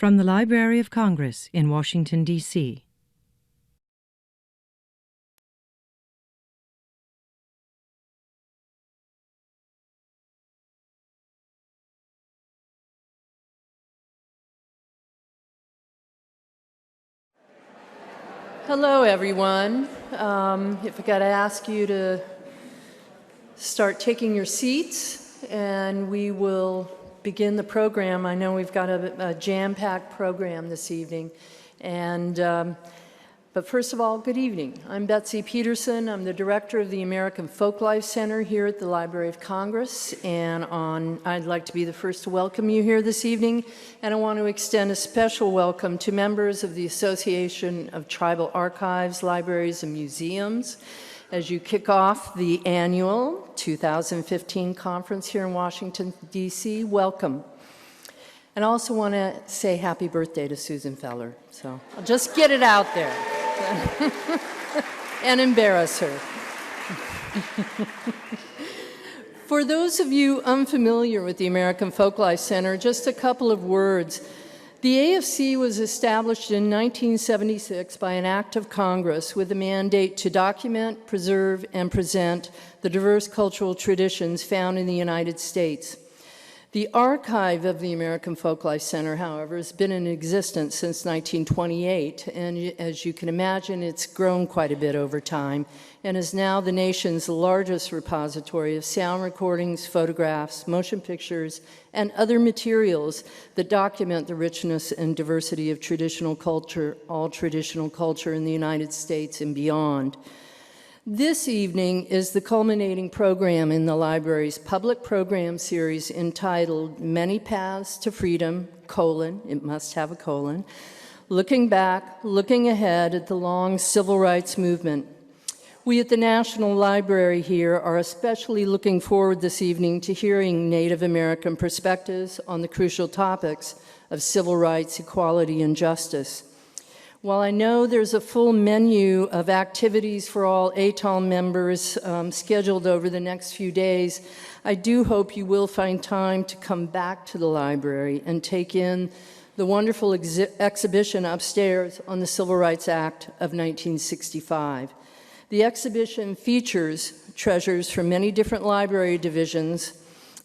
From the Library of Congress in Washington, D.C. Hello, everyone. If I got to ask you to start taking your seats, and we will begin the program. I know we've got a jam-packed program this evening, but first of all, good evening. I'm Betsy Peterson. I'm the director of the American Folklife Center here at the Library of Congress, and I'd like to be the first to welcome you here this evening, and I want to extend a special welcome to members of the Association of Tribal Archives, Libraries, and Museums as you kick off the annual 2015 conference here in Washington, D.C. Welcome. And I also want to say happy birthday to Susan Feller. So I'll just get it out there and embarrass her. For those of you unfamiliar with the American Folklife Center, just a couple of words. The AFC was established in 1976 by an act of Congress with a mandate to document, preserve, and present the diverse cultural traditions found in the United States. The archive of the American Folklife Center, however, has been in existence since 1928, and as you can imagine, it's grown quite a bit over time, and is now the nation's largest repository of sound recordings, photographs, motion pictures, and other materials that document the richness and diversity of traditional culture, all traditional culture in the United States and beyond. This evening is the culminating program in the library's public program series entitled Many Paths to Freedom, it must have a colon, looking back, looking ahead at the long civil rights movement. We at the National Library here are especially looking forward this evening to hearing Native American perspectives on the crucial topics of civil rights, equality, and justice. While I know there's a full menu of activities for all ATAL members scheduled over the next few days, I do hope you will find time to come back to the library and take in the wonderful exhibition upstairs on the Civil Rights Act of 1965. The exhibition features treasures from many different library divisions,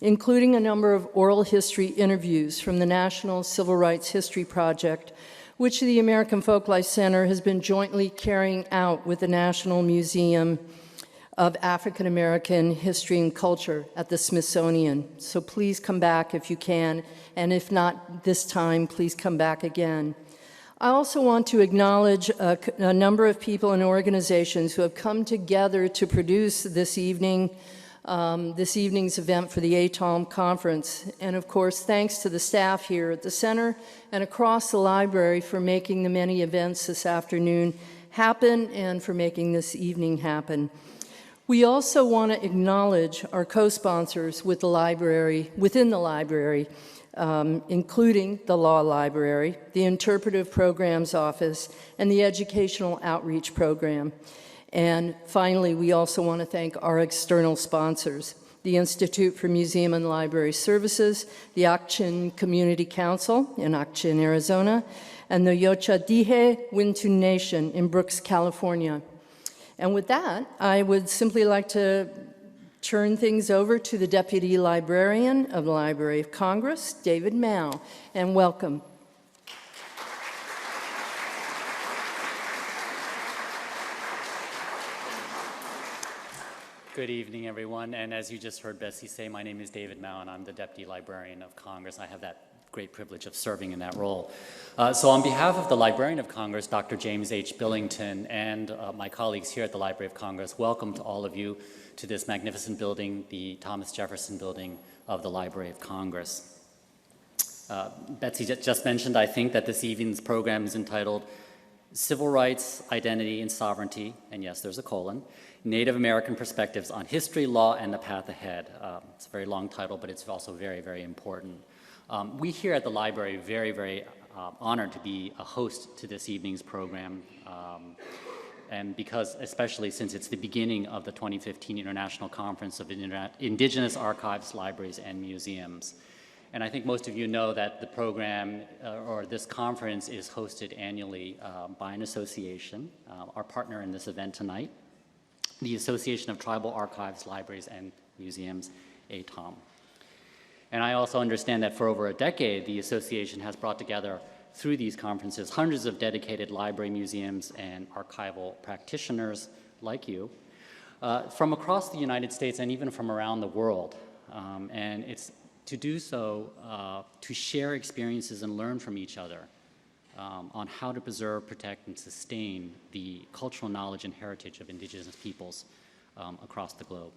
including a number of oral history interviews from the National Civil Rights History Project, which the American Folklife Center has been jointly carrying out with the National Museum of African American History and Culture at the Smithsonian. So please come back if you can, and if not this time, please come back again. I also want to acknowledge a number of people and organizations who have come together to produce this evening's event for the ATAL conference. And of course, thanks to the staff here at the center and across the library for making the many events this afternoon happen and for making this evening happen. We also want to acknowledge our co-sponsors within the library, including the Law Library, the Interpretive Programs Office, and the Educational Outreach Program. And finally, we also want to thank our external sponsors, the Institute for Museum and Library Services, the Ak-Chin Community Council in Ak-Chin, Arizona, and the Yochadihe Wintun Nation in Brooks, California. And with that, I would simply like to turn things over to the Deputy Librarian of the Library of Congress, David Mao, and welcome. Good evening, everyone. And as you just heard Bessie say, my name is David Mao, and I'm the Deputy Librarian of Congress. I have that great privilege of serving in that role. So on behalf of the Librarian of Congress, Dr. James H. Billington, and my colleagues here at the Library of Congress, welcome to all of you to this magnificent building, the Thomas Jefferson Building of the Library of Congress. Betsy just mentioned, I think, that this evening's program is entitled Civil Rights, Identity, and Sovereignty, and yes, there's a colon, Native American Perspectives on History, Law, and the Path Ahead. It's a very long title, but it's also very, very important. We here at the library are very, very honored to be a host to this evening's program, and because, especially since it's the beginning of the 2015 International Conference of Indigenous Archives, Libraries, and Museums. And I think most of you know that the program or this conference is hosted annually by an association, our partner in this event tonight, the Association of Tribal Archives, Libraries, and Museums, ATOM. And I also understand that for over a decade, the association has brought together through these conferences hundreds of dedicated library, museums, and archival practitioners like you from across the United States and even from around the world. And it's to do so, to share experiences and learn from each other on how to preserve, protect, and sustain the cultural knowledge and heritage of Indigenous peoples across the globe.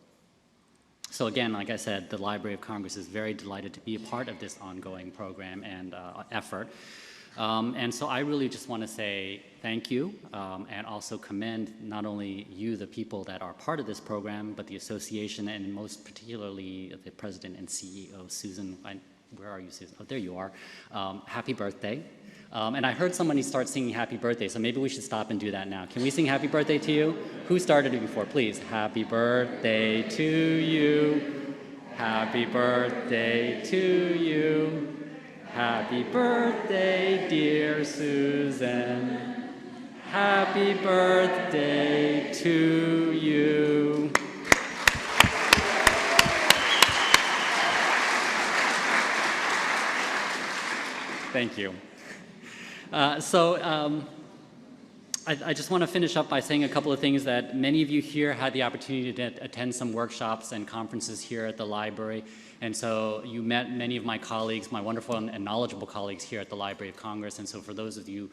So again, like I said, the Library of Congress is very delighted to be a part of this ongoing program and effort. And so I really just want to say thank you and also commend not only you, the people that are part of this program, but the association and most particularly the president and CEO, Susan. Where are you, Susan? Oh, there you are. Happy birthday. And I heard somebody start singing happy birthday, so maybe we should stop and do that now. Can we sing happy birthday to you? Who started it before? Please. Happy birthday to you. Happy birthday to you. Happy birthday, dear Susan. Happy birthday to you. Thank you. I just want to finish up by saying a couple of things that many of you here had the opportunity to attend some workshops and conferences here at the library. And so you met many of my colleagues, my wonderful and knowledgeable colleagues here at the Library of Congress. And so for those of you,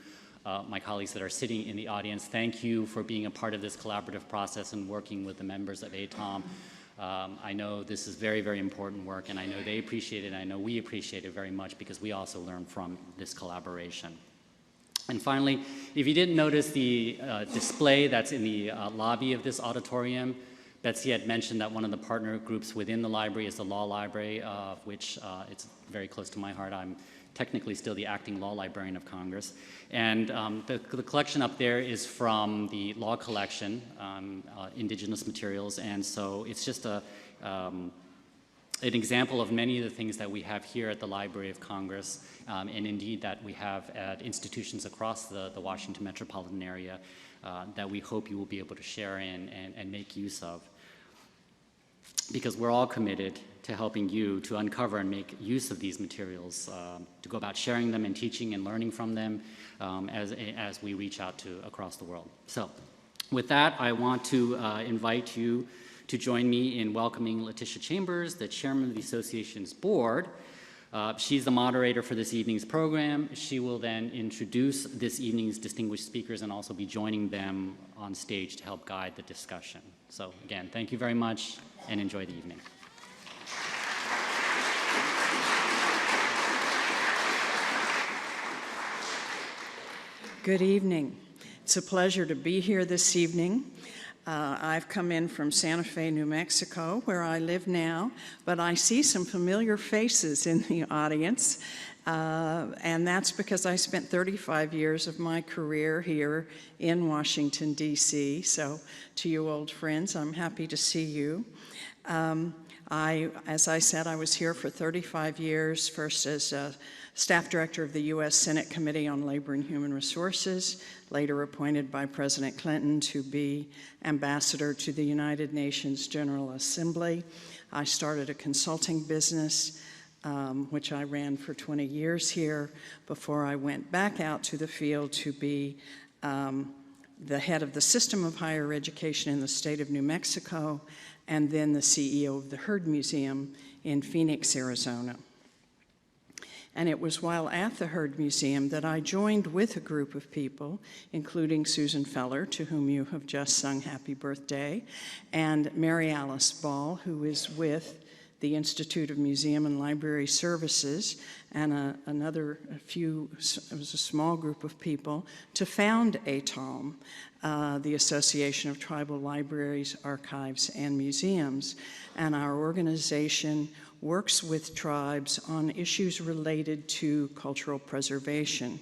my colleagues that are sitting in the audience, thank you for being a part of this collaborative process and working with the members of ATOM. I know this is very, very important work, and I know they appreciate it, and I know we appreciate it very much because we also learn from this collaboration. And finally, if you didn't notice the display that's in the lobby of this auditorium, Betsy had mentioned that one of the partner groups within the library is the Law Library, of which it's very close to my heart. I'm technically still the acting law librarian of Congress. And the collection up there is from the law collection, indigenous materials, and so it's just an example of many of the things that we have here at the Library of Congress, and indeed that we have at institutions across the Washington metropolitan area that we hope you will be able to share in and make use of. Because we're all committed to helping you to uncover and make use of these materials, to go about sharing them and teaching and learning from them as we reach out to across the world. So with that, I want to invite you to join me in welcoming Letitia Chambers, the chairman of the association's board. She's the moderator for this evening's program. She will then introduce this evening's distinguished speakers and also be joining them on stage to help guide the discussion. So again, thank you very much and enjoy the evening. Good evening. It's a pleasure to be here this evening. I've come in from Santa Fe, New Mexico, where I live now, but I see some familiar faces in the audience, and that's because I spent 35 years of my career here in Washington, D.C. So to you old friends, I'm happy to see you. As I said, I was here for 35 years, first as staff director of the U.S. Senate Committee on Labor and Human Resources, later appointed by President Clinton to be ambassador to the United Nations General Assembly. I started a consulting business, which I ran for 20 years here before I went back out to the field to be the head of the system of higher education in the state of New Mexico, and then the CEO of the Heard Museum in Phoenix, Arizona. And it was while at the Heard Museum that I joined with a group of people, including Susan Feller, to whom you have just sung happy birthday, and Mary Alice Ball, who is with the Institute of Museum and Library Services, and it was a small group of people, to found ATOM, the Association of Tribal Libraries, Archives, and Museums. And our organization works with tribes on issues related to cultural preservation.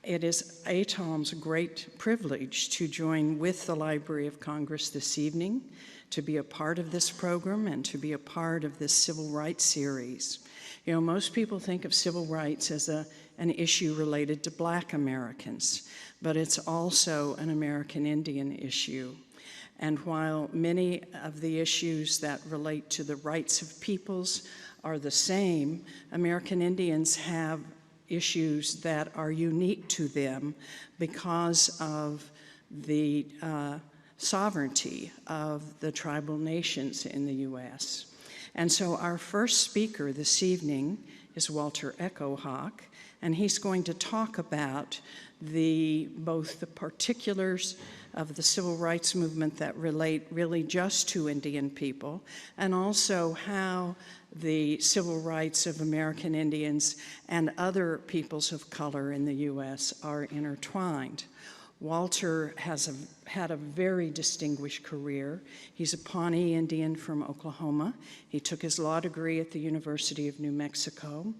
It is ATOM's great privilege to join with the Library of Congress this evening, to be a part of this program and to be a part of this civil rights series. You know, most people think of civil rights as an issue related to Black Americans, but it's also an American Indian issue. And while many of the issues that relate to the rights of peoples are the same, American Indians have issues that are unique to them because of the sovereignty of the tribal nations in the U.S. And so our first speaker this evening is Walter Echohawk, and he's going to talk about both the particulars of the civil rights movement that relate really just to Indian people, and also how the civil rights of American Indians and other peoples of color in the U.S. are intertwined. Walter has had a very distinguished career. He's a Pawnee Indian from Oklahoma. He took his law degree at the University of New Mexico.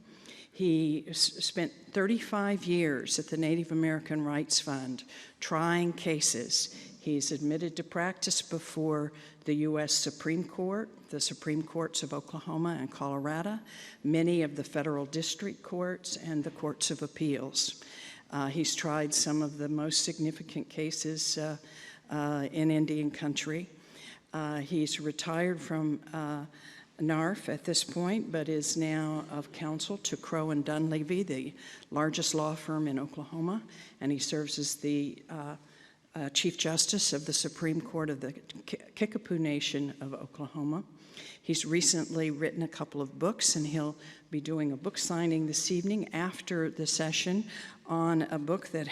He spent 35 years at the Native American Rights Fund trying cases. He's admitted to practice before the U.S. Supreme Court, the Supreme Courts of Oklahoma and Colorado, many of the federal district courts, and the courts of appeals. He's tried some of the most significant cases in Indian country. He's retired from NARF at this point, but is now of counsel to Crowe and Dunleavy, the largest law firm in Oklahoma, and he serves as the Chief Justice of the Supreme Court of the Kickapoo Nation of Oklahoma. He's recently written a couple of books, and he'll be doing a book signing this evening after the session on a book that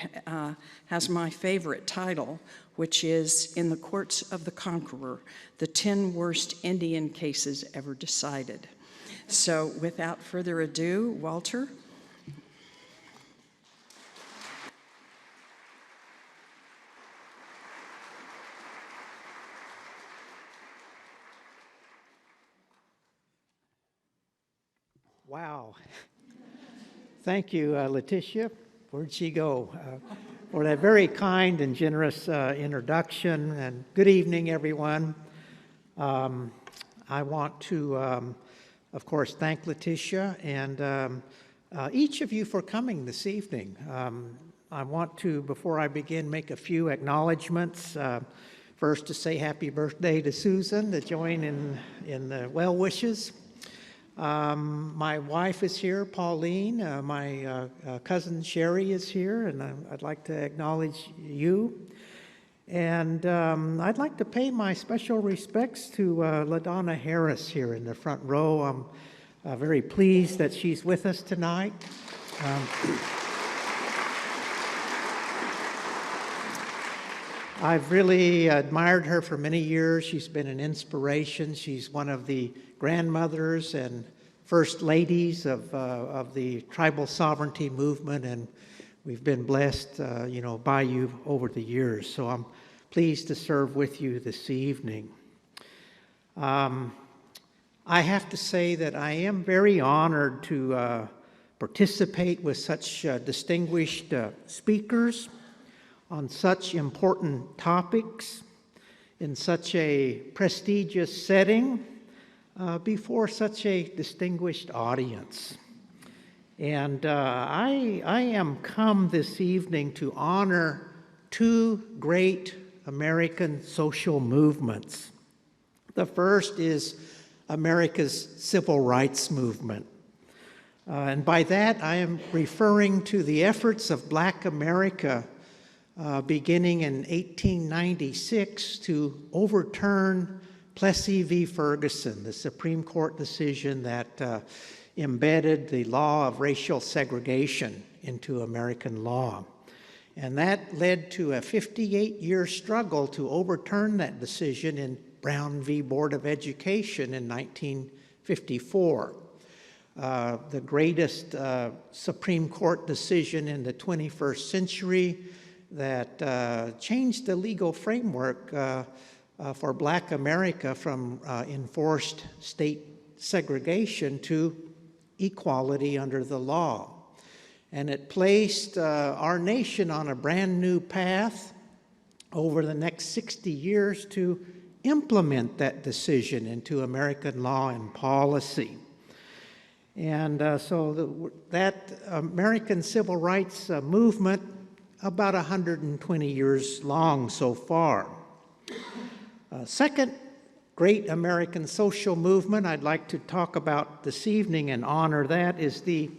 has my favorite title, which is In the Courts of the Conqueror, the 10 Worst Indian Cases Ever Decided. So without further ado, Walter. Wow. Thank you, Letitia. Where'd she go? For that very kind and generous introduction. And good evening, everyone. I want to, of course, thank Letitia and each of you for coming this evening. I want to, before I begin, make a few acknowledgments. First, to say happy birthday to Susan, to join in the well wishes. My wife is here, Pauline. My cousin Sherry is here, and I'd like to acknowledge you. And I'd like to pay my special respects to LaDonna Harris here in the front row. I'm very pleased that she's with us tonight. I've really admired her for many years. She's been an inspiration. She's one of the grandmothers and first ladies of the tribal sovereignty movement, and we've been blessed, by you over the years. So I'm pleased to serve with you this evening. I have to say that I am very honored to participate with such distinguished speakers on such important topics in such a prestigious setting before such a distinguished audience. And I am come this evening to honor two great American social movements. The first is America's civil rights movement. And by that I am referring to the efforts of Black America beginning in 1896 to overturn Plessy v. Ferguson, the Supreme Court decision that embedded the law of racial segregation into American law. And that led to a 58-year struggle to overturn that decision in Brown v. Board of Education in 1954. The greatest Supreme Court decision in the 21st century that changed the legal framework for Black America from enforced state segregation to equality under the law. and it placed our nation on a brand new path over the next 60 years to implement that decision into American law and policy. And so that American civil rights movement, about 120 years long so far. Second great American social movement I'd like to talk about this evening and honor that is the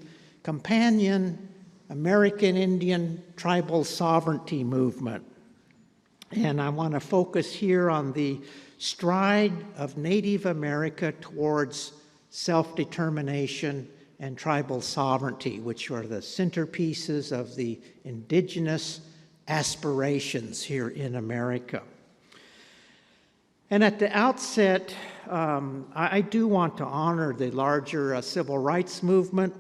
companion American Indian tribal sovereignty movement. And I want to focus here on the stride of Native America towards self-determination and tribal sovereignty, which are the centerpieces of the indigenous aspirations here in America. And at the outset, I do want to honor the larger civil rights movement.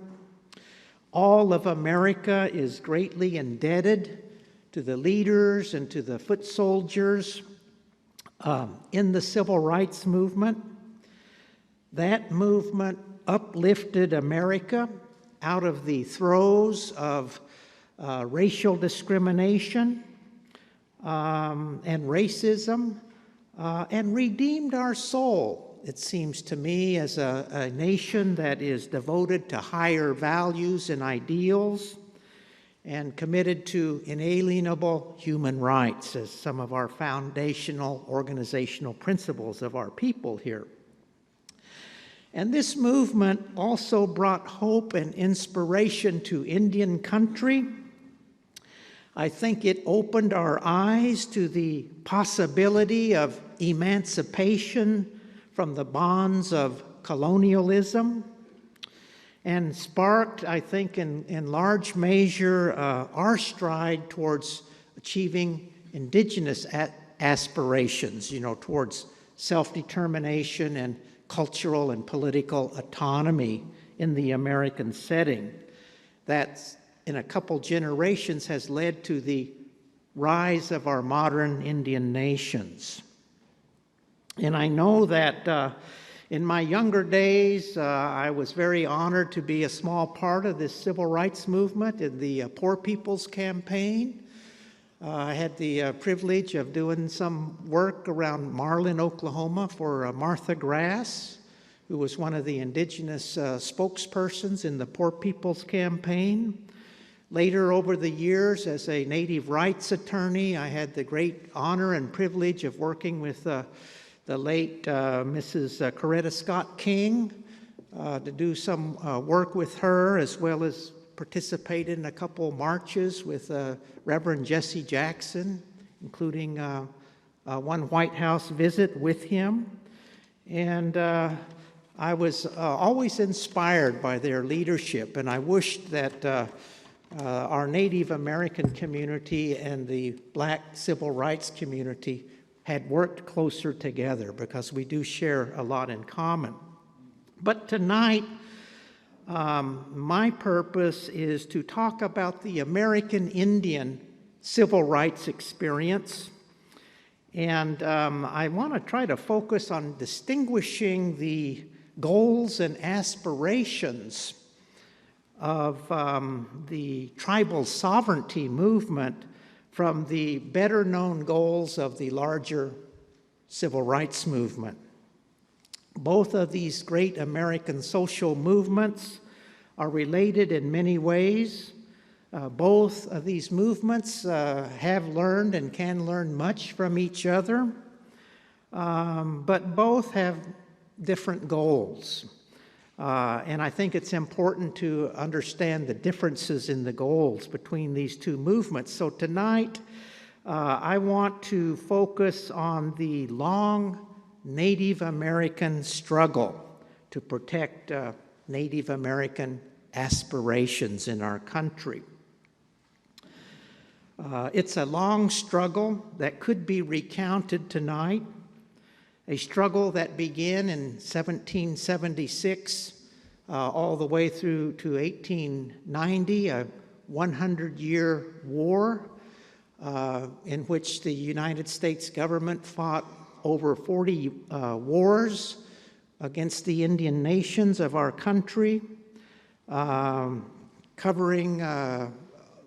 All of America is greatly indebted to the leaders and to the foot soldiers in the civil rights movement. That movement uplifted America out of the throes of racial discrimination and racism and redeemed our soul, it seems to me, as a nation that is devoted to higher values and ideals and committed to inalienable human rights as some of our foundational organizational principles of our people here. And this movement also brought hope and inspiration to Indian country. I think it opened our eyes to the possibility of emancipation from the bonds of colonialism and sparked, I think, in large measure, our stride towards achieving indigenous aspirations, towards self-determination and cultural and political autonomy in the American setting. That, in a couple generations, has led to the rise of our modern Indian nations. And I know that in my younger days, I was very honored to be a small part of this civil rights movement in the Poor People's Campaign. I had the privilege of doing some work around Marlin, Oklahoma for Martha Grass, who was one of the indigenous spokespersons in the Poor People's Campaign. Later, over the years, as a native rights attorney, I had the great honor and privilege of working with the late Mrs. Coretta Scott King to do some work with her, as well as participated in a couple marches with Reverend Jesse Jackson, including one White House visit with him. And I was always inspired by their leadership, and I wished that our Native American community and the Black civil rights community had worked closer together, because we do share a lot in common. But tonight, my purpose is to talk about the American Indian civil rights experience. And I want to try to focus on distinguishing the goals and aspirations of the tribal sovereignty movement from the better known goals of the larger civil rights movement. Both of these great American social movements are related in many ways. Both of these movements have learned and can learn much from each other, but both have different goals. And I think it's important to understand the differences in the goals between these two movements. So tonight, I want to focus on the long Native American struggle to protect Native American aspirations in our country. It's a long struggle that could be recounted tonight, a struggle that began in 1776 all the way through to 1890, a 100-year war in which the United States government fought over 40 wars against the Indian nations of our country. covering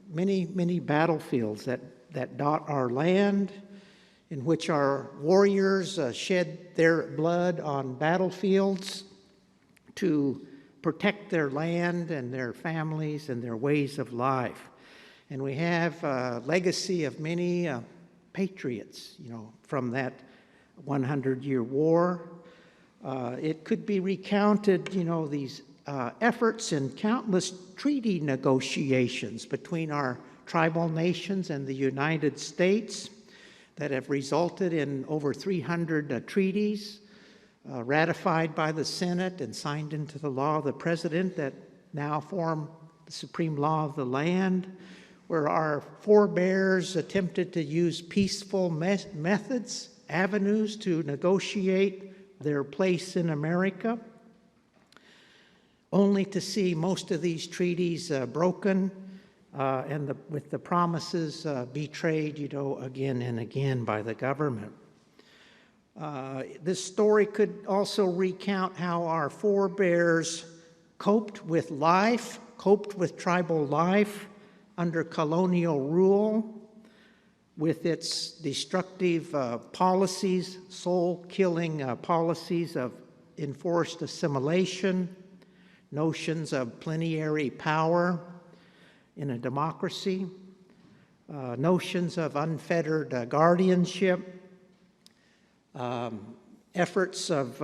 many battlefields that dot our land, in which our warriors shed their blood on battlefields to protect their land and their families and their ways of life. And we have a legacy of many patriots, from that 100-year war. It could be recounted, these efforts in countless treaty negotiations between our tribal nations and the United States that have resulted in over 300 treaties ratified by the Senate and signed into the law of the President that now form the supreme law of the land, where our forebears attempted to use peaceful methods, avenues to negotiate their place in America, only to see most of these treaties broken and with the promises betrayed, again and again by the government. This story could also recount how our forebears coped with tribal life under colonial rule, with its destructive policies, soul-killing policies of enforced assimilation, notions of plenary power in a democracy, notions of unfettered guardianship, efforts of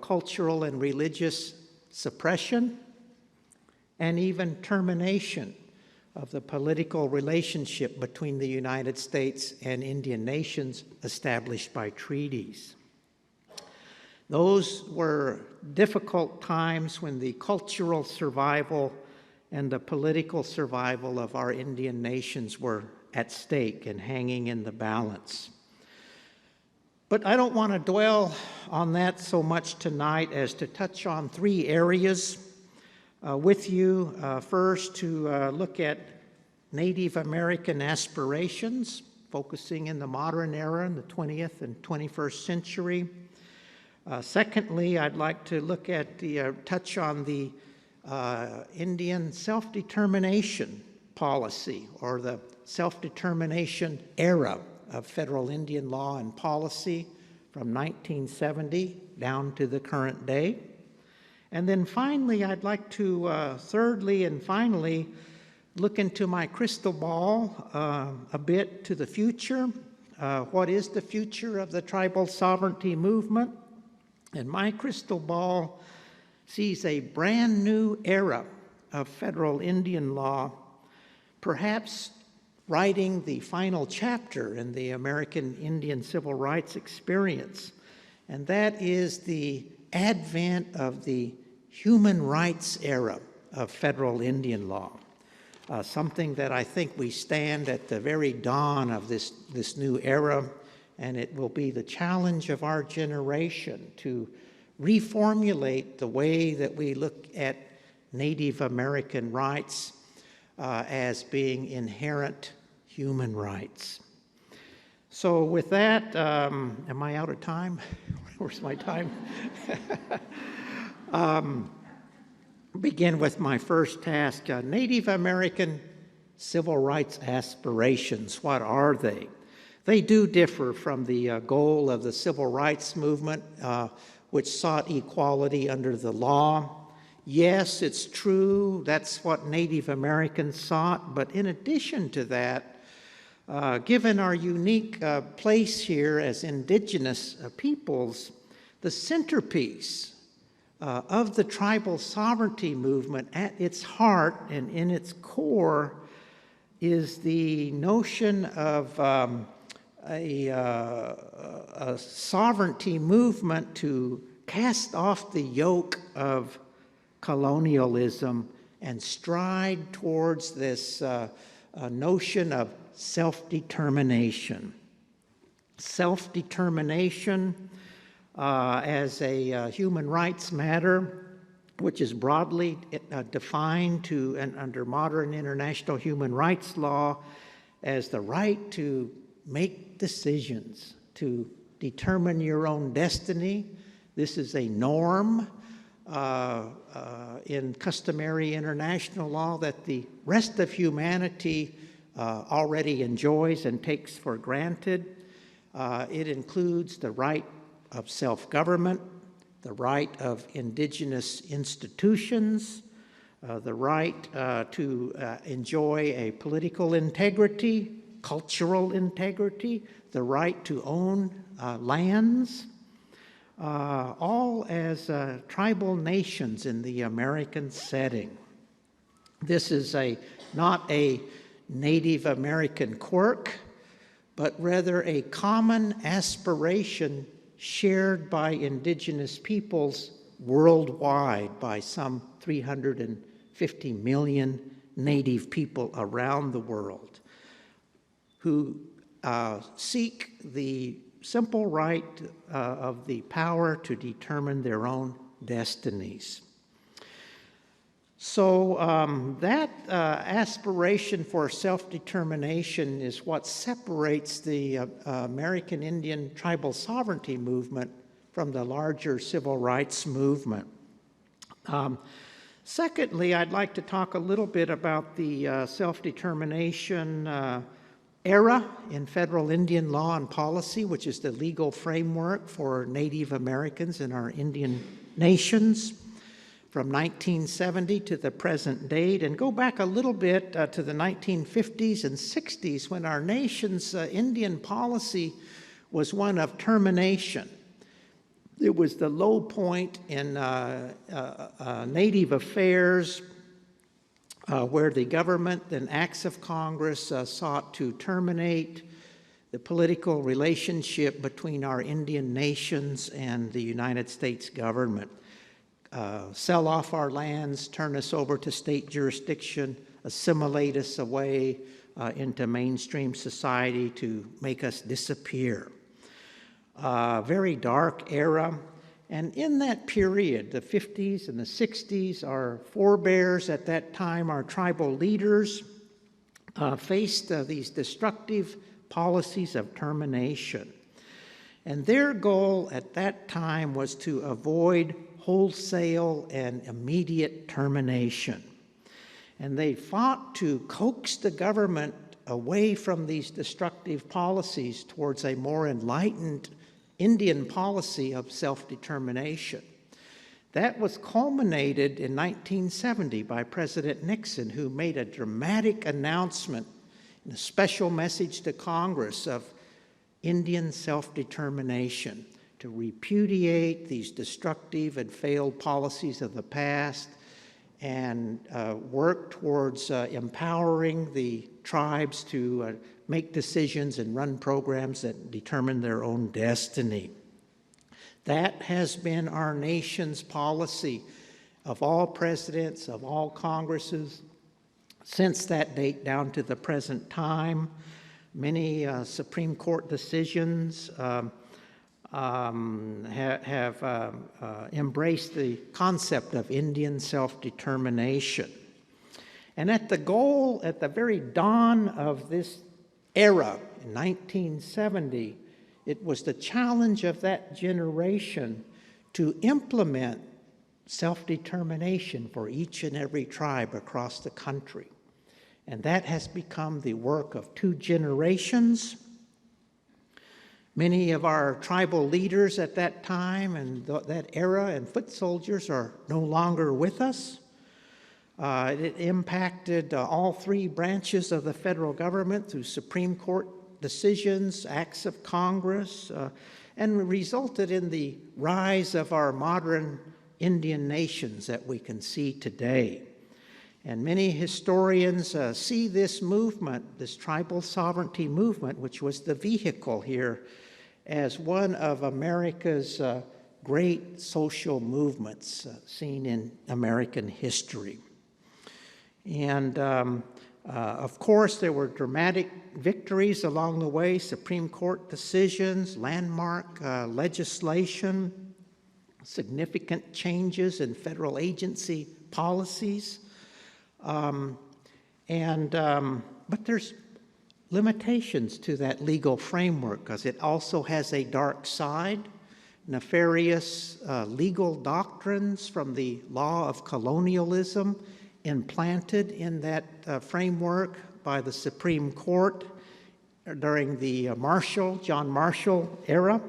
cultural and religious suppression, and even termination of the political relationship between the United States and Indian nations established by treaties. Those were difficult times when the cultural survival and the political survival of our Indian nations were at stake and hanging in the balance. But I don't want to dwell on that so much tonight as to touch on three areas with you. First, to look at Native American aspirations, focusing in the modern era, in the 20th and 21st century. Secondly, I'd like to look at touch on the Indian self-determination policy, or the self-determination era of federal Indian law and policy from 1970 down to the current day. And then finally, I'd like to, thirdly and finally, look into my crystal ball a bit to the future. What is the future of the tribal sovereignty movement? And my crystal ball sees a brand new era of federal Indian law, perhaps writing the final chapter in the American Indian civil rights experience. And that is the advent of the human rights era of federal Indian law. Something that I think we stand at the very dawn of this new era, and it will be the challenge of our generation to reformulate the way that we look at Native American rights as being inherent human rights. So with that, am I out of time? Where's my time? Begin with my first task. Native American civil rights aspirations, what are they? They do differ from the goal of the civil rights movement, which sought equality under the law. Yes, it's true, that's what Native Americans sought, but in addition to that, given our unique place here as indigenous peoples, the centerpiece of the tribal sovereignty movement at its heart and in its core is the notion of a sovereignty movement to cast off the yoke of colonialism and stride towards this notion of self-determination. Self-determination as a human rights matter, which is broadly defined under modern international human rights law as the right to make decisions, to determine your own destiny. This is a norm in customary international law that the rest of humanity already enjoys and takes for granted. It includes the right of self-government, the right of indigenous institutions, the right to enjoy a political integrity, cultural integrity, the right to own lands, all as tribal nations in the American setting. This is not a Native American quirk, but rather a common aspiration shared by indigenous peoples worldwide, by some 350 million Native people around the world, who seek the simple right of the power to determine their own destinies. So that aspiration for self-determination is what separates the American Indian tribal sovereignty movement from the larger civil rights movement. Secondly, I'd like to talk a little bit about the self-determination era in federal Indian law and policy, which is the legal framework for Native Americans in our Indian nations from 1970 to the present date, and go back a little bit to the 1950s and 60s when our nation's Indian policy was one of termination. It was the low point in Native affairs, where the government and acts of Congress sought to terminate the political relationship between our Indian nations and the United States government, sell off our lands, turn us over to state jurisdiction, assimilate us away into mainstream society to make us disappear. Very dark era. And in that period, the 50s and the 60s, our forebears at that time, our tribal leaders, faced these destructive policies of termination. And their goal at that time was to avoid wholesale and immediate termination. And they fought to coax the government away from these destructive policies towards a more enlightened Indian policy of self-determination. That was culminated in 1970 by President Nixon, who made a dramatic announcement in a special message to Congress of Indian self-determination, to repudiate these destructive and failed policies of the past and work towards empowering the tribes to make decisions and run programs that determine their own destiny. That has been our nation's policy of all presidents, of all Congresses, since that date down to the present time. Many Supreme Court decisions have embraced the concept of Indian self-determination. And at the very dawn of this era, in 1970, it was the challenge of that generation to implement self-determination for each and every tribe across the country. And that has become the work of 2 generations. Many of our tribal leaders at that time and that era and foot soldiers are no longer with us. It impacted all 3 branches of the federal government through Supreme Court decisions, acts of Congress, and resulted in the rise of our modern Indian nations that we can see today. And many historians see this movement, this tribal sovereignty movement, which was the vehicle here, as one of America's great social movements seen in American history. And of course, there were dramatic victories along the way, Supreme Court decisions, landmark legislation, significant changes in federal agency policies. But there's limitations to that legal framework because it also has a dark side. nefarious legal doctrines from the law of colonialism implanted in that framework by the Supreme Court during the John Marshall era.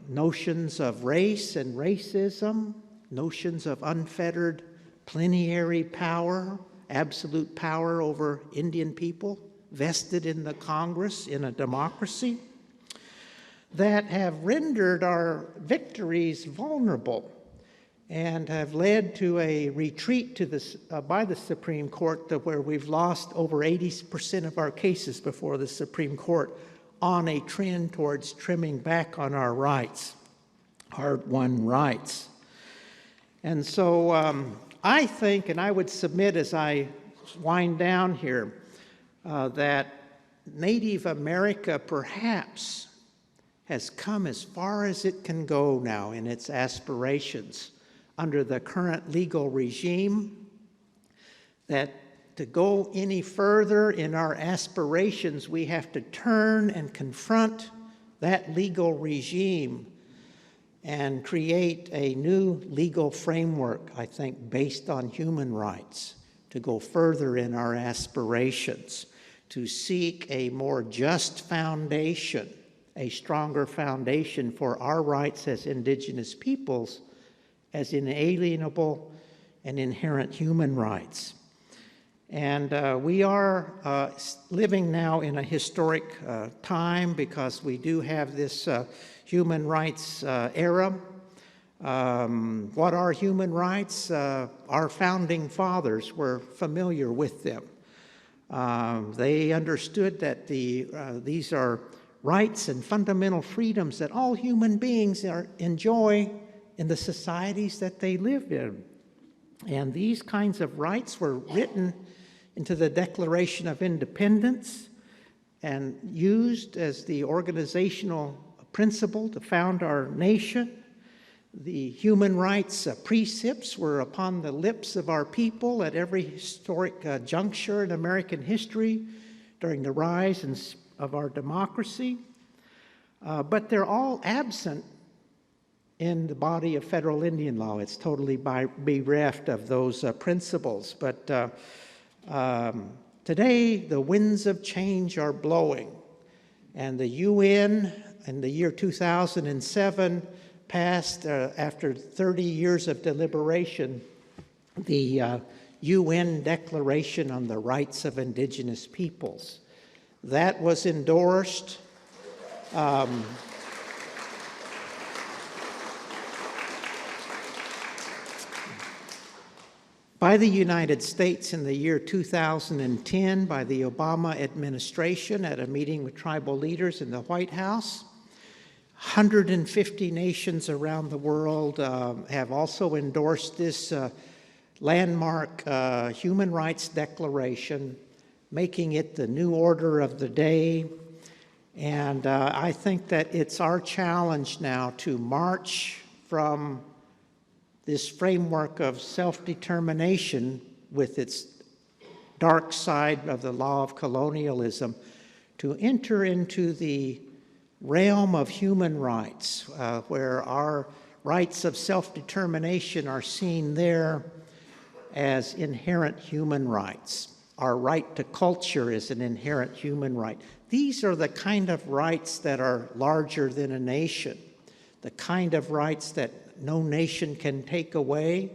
Notions of race and racism, notions of unfettered plenary power, absolute power over Indian people, vested in the Congress in a democracy, that have rendered our victories vulnerable and have led to a retreat by the Supreme Court to where we've lost over 80% of our cases before the Supreme Court, on a trend towards trimming back on our rights, hard-won rights. And so I think, and I would submit as I wind down here, that Native America perhaps has come as far as it can go now in its aspirations under the current legal regime, that to go any further in our aspirations, we have to turn and confront that legal regime and create a new legal framework, I think, based on human rights, to go further in our aspirations, to seek a more just foundation, a stronger foundation for our rights as indigenous peoples, as inalienable and inherent human rights. And we are living now in a historic time because we do have this human rights era. What are human rights? Our founding fathers were familiar with them. They understood that these are rights and fundamental freedoms that all human beings enjoy in the societies that they live in. And these kinds of rights were written into the Declaration of Independence and used as the organizational principle to found our nation. The human rights precepts were upon the lips of our people at every historic juncture in American history during the rise of our democracy. But they're all absent in the body of federal Indian law. It's totally bereft of those principles. But today, the winds of change are blowing, and the UN in the year 2007 passed, after 30 years of deliberation, the UN Declaration on the Rights of Indigenous Peoples. That was endorsed by the United States in the year 2010 by the Obama administration at a meeting with tribal leaders in the White House. 150 nations around the world have also endorsed this landmark human rights declaration, making it the new order of the day. And I think that it's our challenge now to march from this framework of self-determination with its dark side of the law of colonialism to enter into the realm of human rights, where our rights of self-determination are seen there as inherent human rights. Our right to culture is an inherent human right. These are the kind of rights that are larger than a nation, the kind of rights that no nation can take away,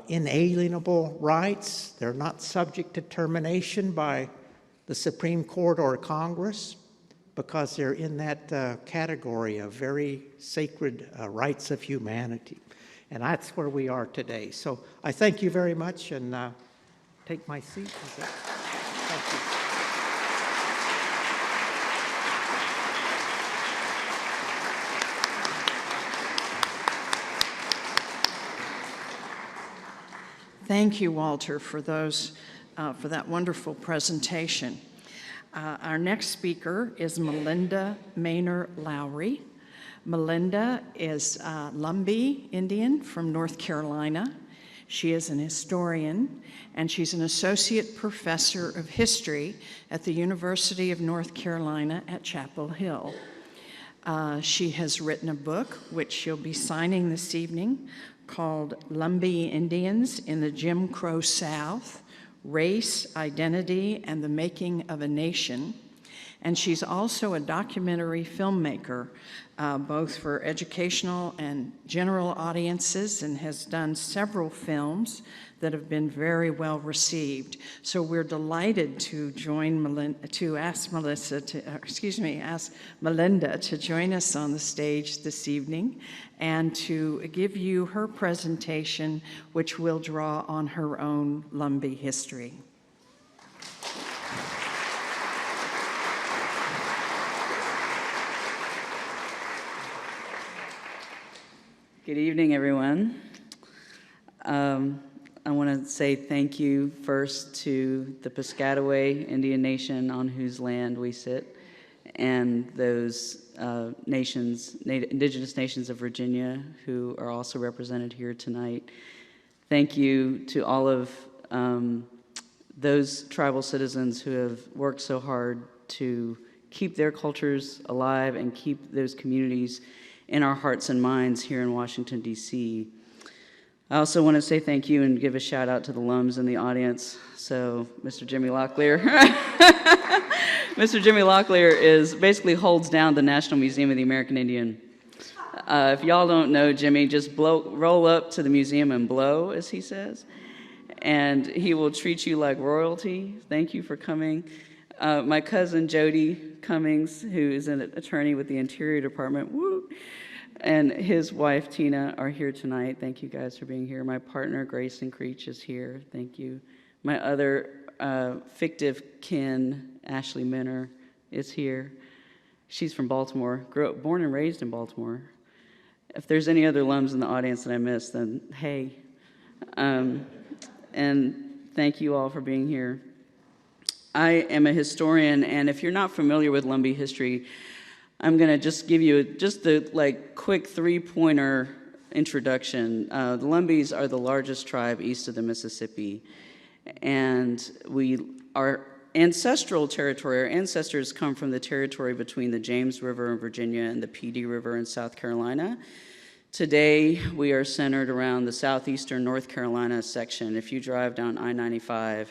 inalienable rights. They're not subject to termination by the Supreme Court or Congress because they're in that category of very sacred rights of humanity. And that's where we are today. So I thank you very much and take my seat. Thank you. Thank you, Walter, for that wonderful presentation. Our next speaker is Melinda Maynor Lowry. Melinda is Lumbee Indian from North Carolina. She is an historian, and she's an associate professor of history at the University of North Carolina at Chapel Hill. She has written a book, which she'll be signing this evening, called Lumbee Indians in the Jim Crow South, Race, Identity, and the Making of a Nation. And she's also a documentary filmmaker, both for educational and general audiences, and has done several films that have been very well received. So we're delighted to ask Melinda to join us on the stage this evening and to give you her presentation, which will draw on her own Lumbee history. Good evening, everyone. I want to say thank you first to the Piscataway Indian Nation on whose land we sit, and those indigenous nations of Virginia who are also represented here tonight. Thank you to all of those tribal citizens who have worked so hard to keep their cultures alive and keep those communities in our hearts and minds here in Washington, D.C. I also want to say thank you and give a shout out to the Lums in the audience. So, Mr. Jimmy Locklear. Mr. Jimmy Locklear basically holds down the National Museum of the American Indian. If y'all don't know Jimmy, just roll up to the museum and blow, as he says, and he will treat you like royalty. Thank you for coming. My cousin Jody Cummings, who is an attorney with the Interior Department, woo, and his wife Tina are here tonight. Thank you guys for being here. My partner Grayson Creech is here. Thank you. My other fictive kin, Ashley Minner, is here. She's from Baltimore, born and raised in Baltimore. If there's any other Lums in the audience that I missed, then hey. And thank you all for being here. I am a historian, and if you're not familiar with Lumbee history, I'm going to just give you the quick three-pointer introduction. The Lumbees are the largest tribe east of the Mississippi, and our ancestral territory, our ancestors come from the territory between the James River in Virginia and the Pee River in South Carolina. Today, we are centered around the southeastern North Carolina section. If you drive down I-95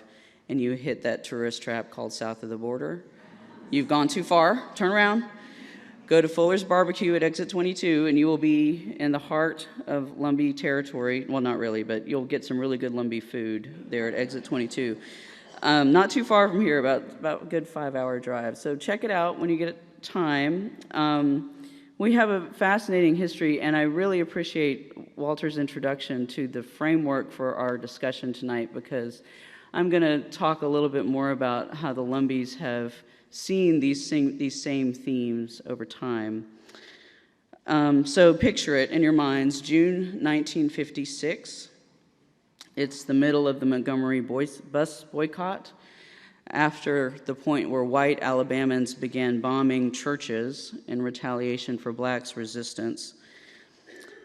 and you hit that tourist trap called South of the Border, you've gone too far. Turn around. Go to Fuller's Barbecue at exit 22, and you will be in the heart of Lumbee territory. Well, not really, but you'll get some really good Lumbee food there at exit 22. Not too far from here, about a good 5-hour drive. So check it out when you get time. We have a fascinating history, and I really appreciate Walter's introduction to the framework for our discussion tonight, because I'm going to talk a little bit more about how the Lumbees have seen these same themes over time. So picture it in your minds, June 1956. It's the middle of the Montgomery bus boycott, after the point where white Alabamans began bombing churches in retaliation for blacks' resistance.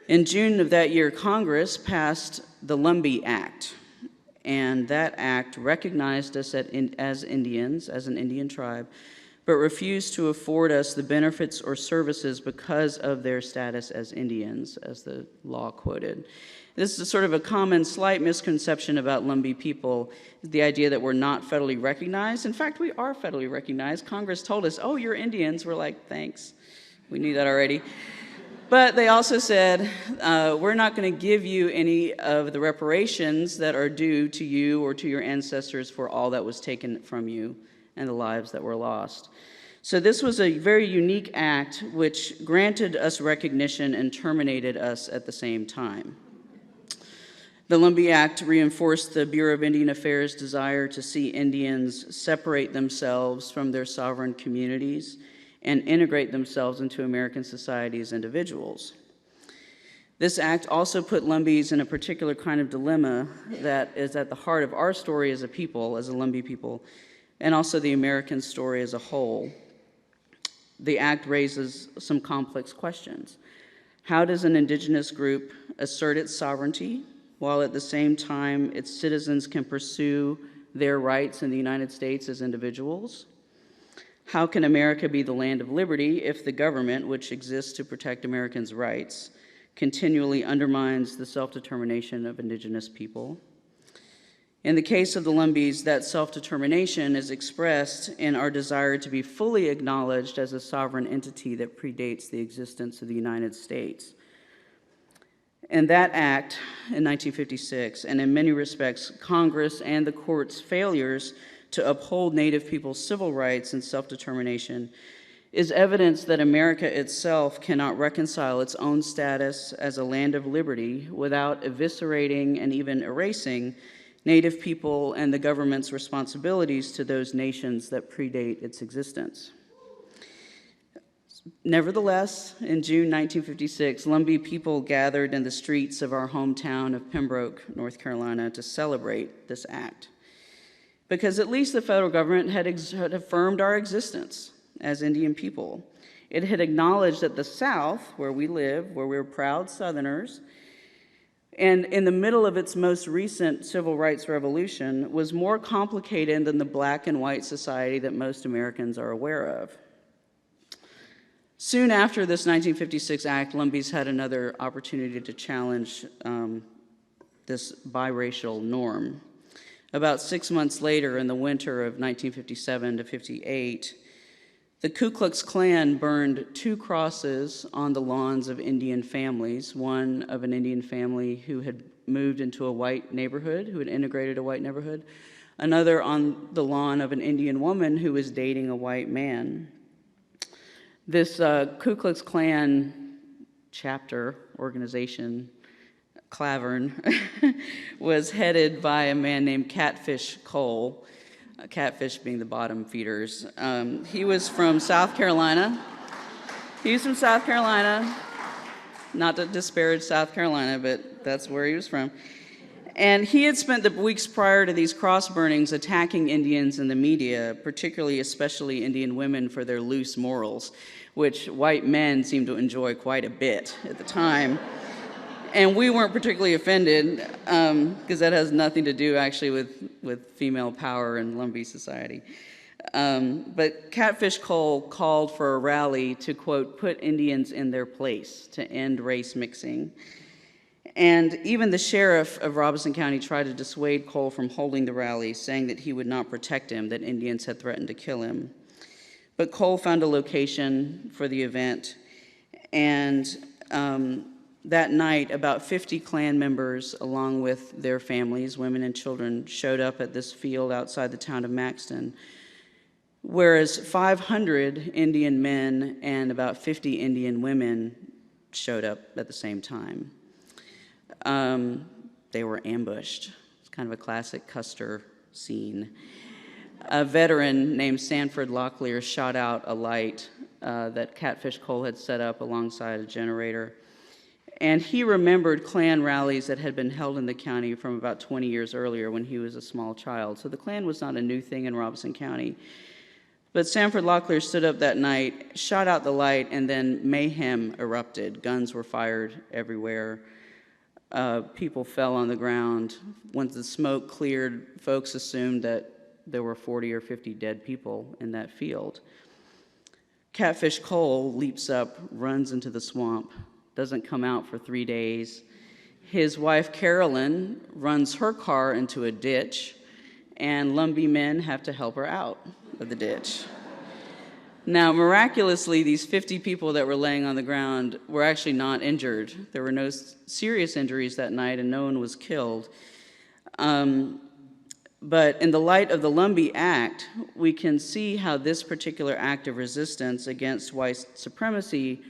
In June of that year, Congress passed the Lumbee Act, and that act recognized us as Indians, as an Indian tribe, but refused to afford us the benefits or services because of their status as Indians, as the law quoted. This is sort of a common slight misconception about Lumbee people, the idea that we're not federally recognized. In fact, we are federally recognized. Congress told us, oh, you're Indians. We're like, thanks. We knew that already. But they also said, we're not going to give you any of the reparations that are due to you or to your ancestors for all that was taken from you and the lives that were lost. So this was a very unique act which granted us recognition and terminated us at the same time. The Lumbee Act reinforced the Bureau of Indian Affairs' desire to see Indians separate themselves from their sovereign communities and integrate themselves into American society as individuals. This act also put Lumbees in a particular kind of dilemma that is at the heart of our story as a people, as a Lumbee people, and also the American story as a whole. The act raises some complex questions. How does an indigenous group assert its sovereignty while at the same time its citizens can pursue their rights in the United States as individuals? How can America be the land of liberty if the government, which exists to protect Americans' rights, continually undermines the self-determination of indigenous people? In the case of the Lumbees, that self-determination is expressed in our desire to be fully acknowledged as a sovereign entity that predates the existence of the United States. And that act in 1956, and in many respects, Congress and the court's failures to uphold Native people's civil rights and self-determination, is evidence that America itself cannot reconcile its own status as a land of liberty without eviscerating and even erasing Native people and the government's responsibilities to those nations that predate its existence. Nevertheless, in June 1956, Lumbee people gathered in the streets of our hometown of Pembroke, North Carolina, to celebrate this act, because at least the federal government had affirmed our existence as Indian people. It had acknowledged that the South, where we live, where we're proud Southerners, and in the middle of its most recent civil rights revolution, was more complicated than the black and white society that most Americans are aware of. Soon after this 1956 act, Lumbees had another opportunity to challenge this biracial norm. About 6 months later, in the winter of 1957 to 58, the Ku Klux Klan burned 2 crosses on the lawns of Indian families, one of an Indian family who had moved into a white neighborhood, who had integrated a white neighborhood, another on the lawn of an Indian woman who was dating a white man. This Ku Klux Klan chapter, organization, Clavern, was headed by a man named Catfish Cole, catfish being the bottom feeders. He was from South Carolina. Not to disparage South Carolina, but that's where he was from. And he had spent the weeks prior to these cross burnings attacking Indians in the media, especially Indian women for their loose morals, which white men seemed to enjoy quite a bit at the time. And we weren't particularly offended, because that has nothing to do actually with female power in Lumbee society. But Catfish Cole called for a rally to, quote, put Indians in their place, to end race mixing. And even the sheriff of Robeson County tried to dissuade Cole from holding the rally, saying that he would not protect him, that Indians had threatened to kill him. But Cole found a location for the event, and that night, about 50 Klan members, along with their families, women and children, showed up at this field outside the town of Maxton, whereas 500 Indian men and about 50 Indian women showed up at the same time. They were ambushed. It's kind of a classic Custer scene. A veteran named Sanford Locklear shot out a light that Catfish Cole had set up alongside a generator. And he remembered Klan rallies that had been held in the county from about 20 years earlier when he was a small child. So the Klan was not a new thing in Robeson County. But Sanford Locklear stood up that night, shot out the light, and then mayhem erupted. Guns were fired everywhere. People fell on the ground. Once the smoke cleared, folks assumed that there were 40 or 50 dead people in that field. Catfish Cole leaps up, runs into the swamp, doesn't come out for 3 days. His wife, Carolyn, runs her car into a ditch, and Lumbee men have to help her out of the ditch. Now, miraculously, these 50 people that were laying on the ground were actually not injured. There were no serious injuries that night, and no one was killed. But in the light of the Lumbee Act, we can see how this particular act of resistance against white supremacy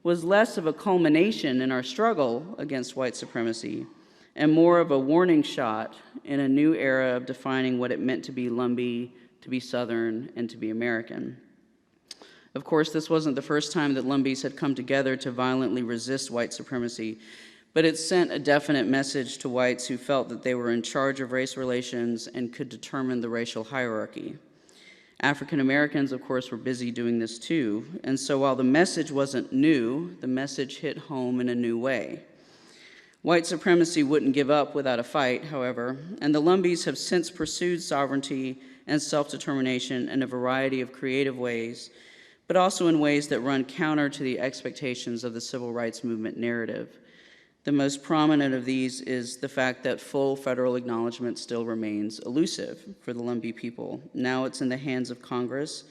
was less of a culmination in our struggle against white supremacy and more of a warning shot in a new era of defining what it meant to be Lumbee, to be Southern, and to be American. Of course, this wasn't the first time that Lumbees had come together to violently resist white supremacy, but it sent a definite message to whites who felt that they were in charge of race relations and could determine the racial hierarchy. African Americans, of course, were busy doing this too, and so while the message wasn't new, the message hit home in a new way. White supremacy wouldn't give up without a fight, however, and the Lumbees have since pursued sovereignty and self-determination in a variety of creative ways, but also in ways that run counter to the expectations of the civil rights movement narrative. The most prominent of these is the fact that full federal acknowledgement still remains elusive for the Lumbee people. Now it's in the hands of Congress,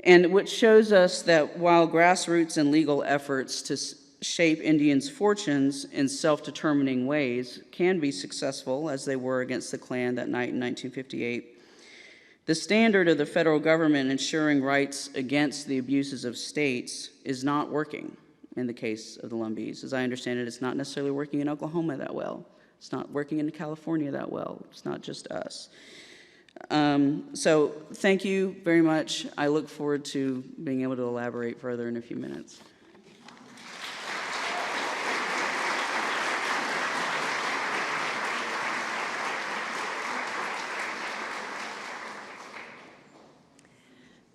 and which shows us that while grassroots and legal efforts to shape Indians' fortunes in self-determining ways can be successful, as they were against the Klan that night in 1958, the standard of the federal government ensuring rights against the abuses of states is not working in the case of the Lumbees. As I understand it, it's not necessarily working in Oklahoma that well. It's not working in California that well. It's not just us. So thank you very much. I look forward to being able to elaborate further in a few minutes.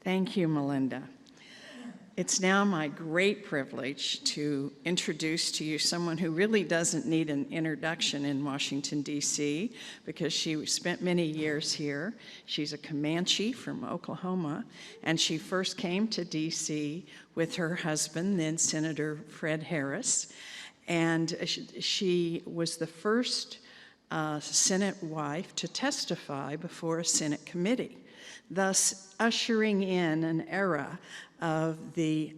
Thank you, Melinda. It's now my great privilege to introduce to you someone who really doesn't need an introduction in Washington, D.C., because she spent many years here. She's a Comanche from Oklahoma, and she first came to D.C. with her husband, then Senator Fred Harris, and she was the first Senate wife to testify before a Senate committee, thus ushering in an era of the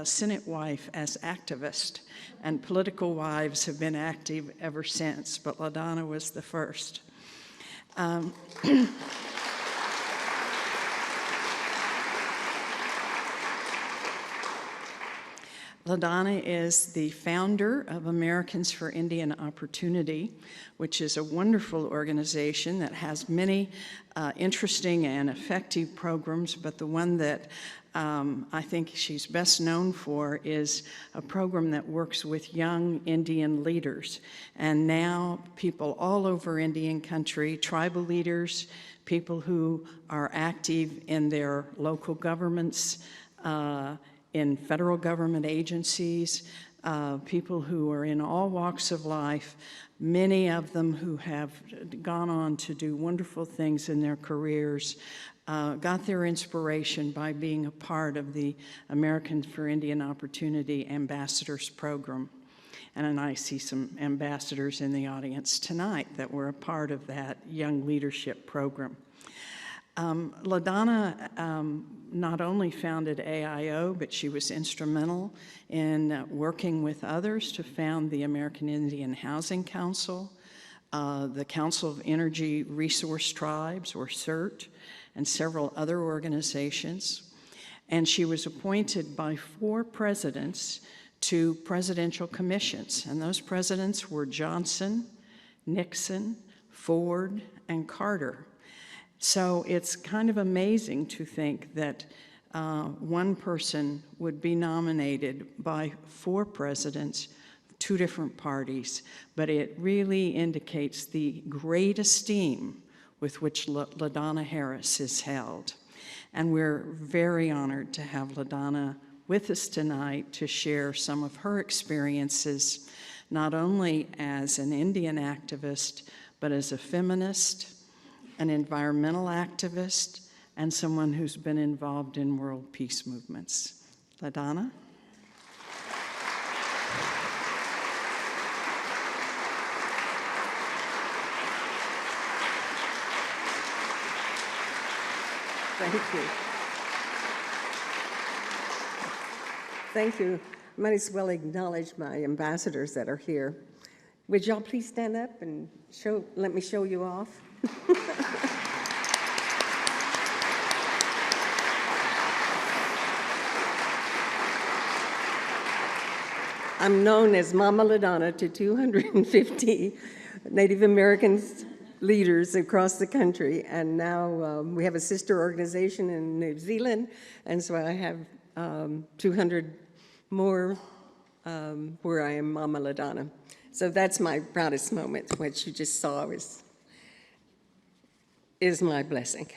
Senate wife as activist, and political wives have been active ever since, but LaDonna was the first. LaDonna is the founder of Americans for Indian Opportunity, which is a wonderful organization that has many interesting and effective programs, but the one that I think she's best known for is a program that works with young Indian leaders. And now people all over Indian country, tribal leaders, people who are active in their local governments, in federal government agencies, people who are in all walks of life, many of them who have gone on to do wonderful things in their careers, got their inspiration by being a part of the Americans for Indian Opportunity Ambassadors Program. And I see some ambassadors in the audience tonight that were a part of that young leadership program. LaDonna not only founded AIO, but she was instrumental in working with others to found the American Indian Housing Council, the Council of Energy Resource Tribes, or CERT, and several other organizations. And she was appointed by 4 presidents to presidential commissions. And those presidents were Johnson, Nixon, Ford, and Carter. So it's kind of amazing to think that one person would be nominated by 4 presidents, 2 different parties, but it really indicates the great esteem with which LaDonna Harris is held. And we're very honored to have LaDonna with us tonight to share some of her experiences, not only as an Indian activist, but as a feminist, an environmental activist, and someone who's been involved in world peace movements. LaDonna? Thank you. Thank you. I might as well acknowledge my ambassadors that are here. Would y'all please stand up and let me show you off? I'm known as Mama LaDonna to 250 Native Americans leaders across the country, and now we have a sister organization in New Zealand, and so I have 200 more where I am Mama LaDonna. So that's my proudest moment. What you just saw is my blessing.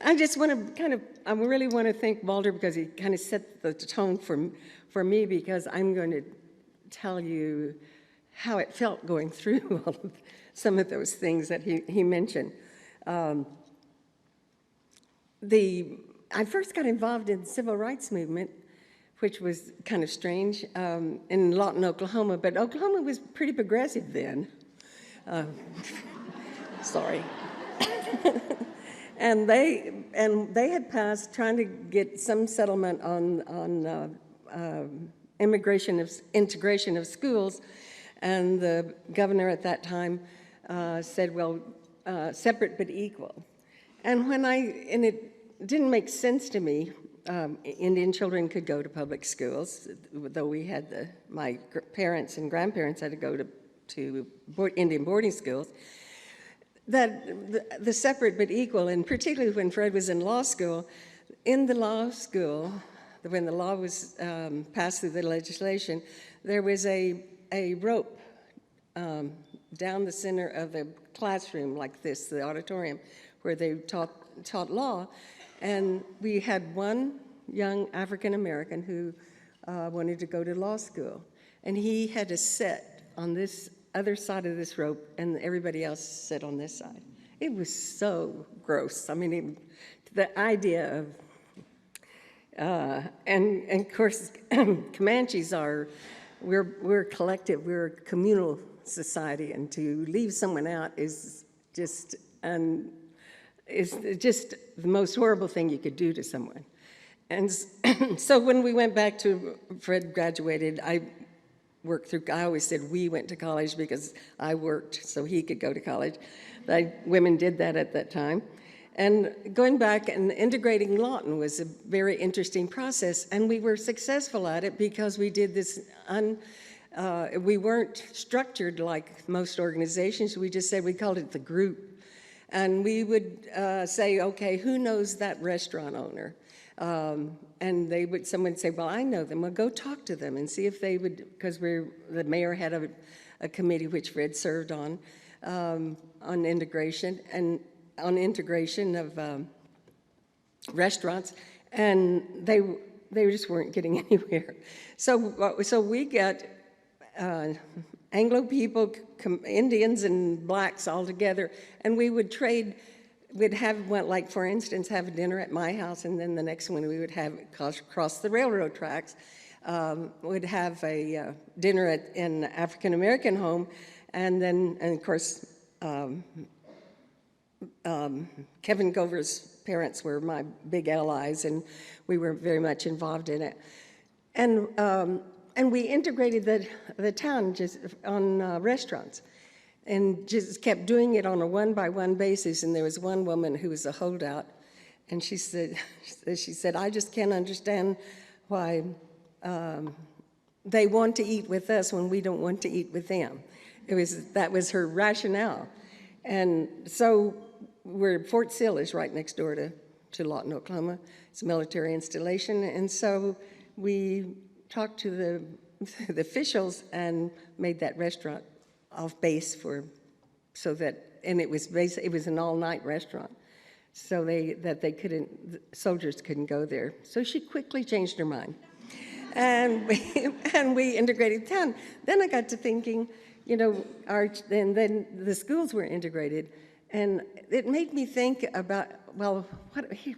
I just want to I really want to thank Walter because he kind of set the tone for me, because I'm going to tell you how it felt going through all of some of those things that he mentioned. I first got involved in the civil rights movement, which was kind of strange, in Lawton, Oklahoma, but Oklahoma was pretty progressive then. Sorry. And they had passed trying to get some settlement on integration of schools, and the governor at that time said, well, separate but equal. And it didn't make sense to me. Indian children could go to public schools, though we had my parents and grandparents had to go to Indian boarding schools. That the separate but equal, and particularly when Fred was in law school, when the law was passed through the legislation, there was a rope down the center of the classroom like this, the auditorium, where they taught law. And we had one young African American who wanted to go to law school. And he had to sit on this other side of this rope, and everybody else sit on this side. It was so gross. I mean, the idea of, and of course, Comanches we're collective, we're a communal society, and to leave someone out is just the most horrible thing you could do to someone. And so when we went back to, Fred graduated, I always said we went to college because I worked so he could go to college. Women did that at that time. And going back and integrating Lawton was a very interesting process, and we were successful at it because we did this, we weren't structured like most organizations. We just said, we called it the group. And we would say, okay, who knows that restaurant owner? And someone would say, well, I know them. Well, go talk to them and see if they would, because the mayor had a committee which Fred served on integration of restaurants, and they just weren't getting anywhere. So we got Anglo people, Indians and blacks all together, and we would trade. We'd have one, like for instance, have a dinner at my house, and then the next one we would have across the railroad tracks. We'd have a dinner in an African American home, and of course, Kevin Gover's parents were my big allies, and we were very much involved in it. And we integrated the town just on restaurants, and just kept doing it on a one-by-one basis. And there was one woman who was a holdout, and she said, I just can't understand why they want to eat with us when we don't want to eat with them. That was her rationale. And so Fort Sill is right next door to Lawton, Oklahoma. It's a military installation. And so we talked to the officials and made that restaurant off base and it was an all-night restaurant, so soldiers couldn't go there. So she quickly changed her mind, and we integrated town. Then I got to thinking, and then the schools were integrated, and it made me think about, well,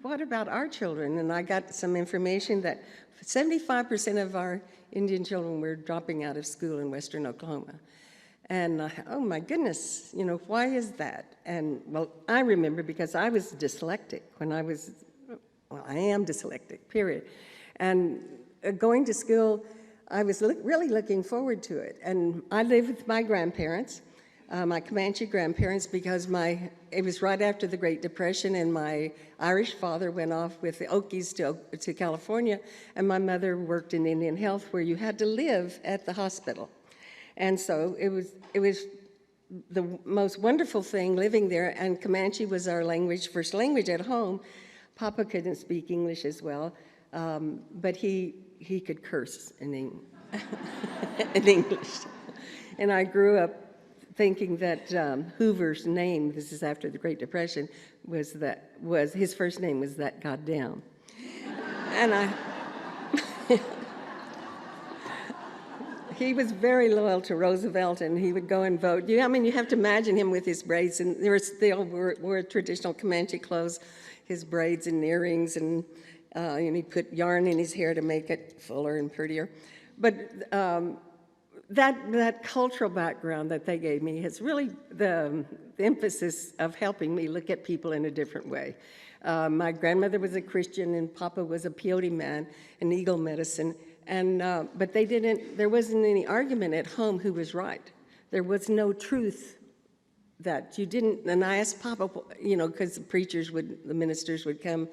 what about our children? And I got some information that 75% of our Indian children were dropping out of school in Western Oklahoma. And oh my goodness, why is that? And well, I remember because I was dyslexic I am dyslexic, period. And going to school, I was really looking forward to it. And I lived with my grandparents, my Comanche grandparents, because it was right after the Great Depression, and my Irish father went off with the Okies to California, and my mother worked in Indian Health, where you had to live at the hospital. And so it was the most wonderful thing living there, and Comanche was our first language at home. Papa couldn't speak English as well, but he could curse in English. And I grew up thinking that Hoover's name, this is after the Great Depression, was his first name was that goddamn. And he was very loyal to Roosevelt, and he would go and vote. I mean, you have to imagine him with his braids, and they all wore traditional Comanche clothes, his braids and earrings, and he put yarn in his hair to make it fuller and prettier. But that cultural background that they gave me has really the emphasis of helping me look at people in a different way. My grandmother was a Christian, and Papa was a peyote man in Eagle medicine. And but there wasn't any argument at home who was right. There was no truth that you didn't. And I asked Papa, because the ministers would come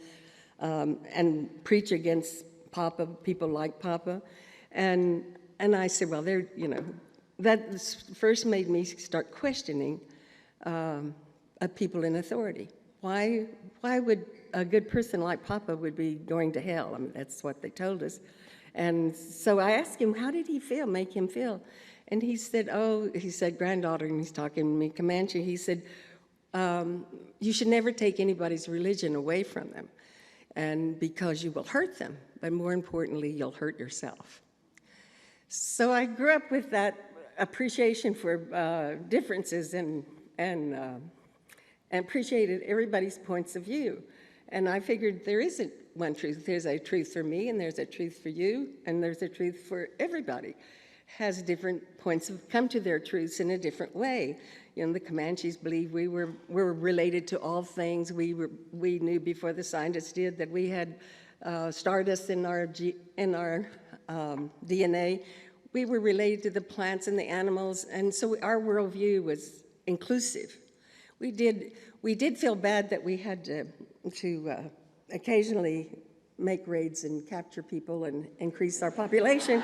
and preach against Papa, people like Papa, and I said, well, that first made me start questioning people in authority. Why would a good person like Papa would be going to hell? I mean, that's what they told us. And so I asked him, how did he make him feel? And he said, granddaughter, and he's talking to me Comanche, he said, you should never take anybody's religion away from them, and because you will hurt them, but more importantly, you'll hurt yourself. So I grew up with that appreciation for differences and appreciated everybody's points of view. And I figured there isn't one truth. There's a truth for me, and there's a truth for you, and there's a truth for everybody. Has different points come to their truths in a different way. The Comanches believe we were related to all things. We knew before the scientists did that we had stardust in our DNA. We were related to the plants and the animals, and so our worldview was inclusive. We did feel bad that we had to occasionally make raids and capture people and increase our population.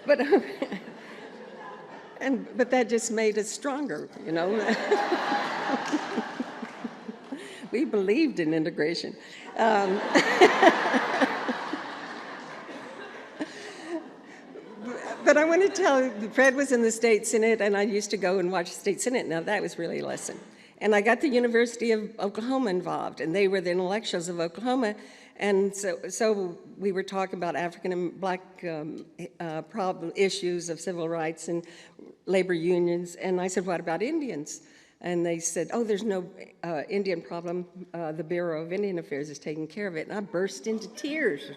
But that just made us stronger, We believed in integration. But I want to tell you, Fred was in the State Senate, and I used to go and watch the State Senate. Now, that was really a lesson. And I got the University of Oklahoma involved, and they were the intellectuals of Oklahoma. And so we were talking about African and Black problem issues of civil rights and labor unions. And I said, what about Indians? And they said, oh, there's no Indian problem. The Bureau of Indian Affairs is taking care of it. And I burst into tears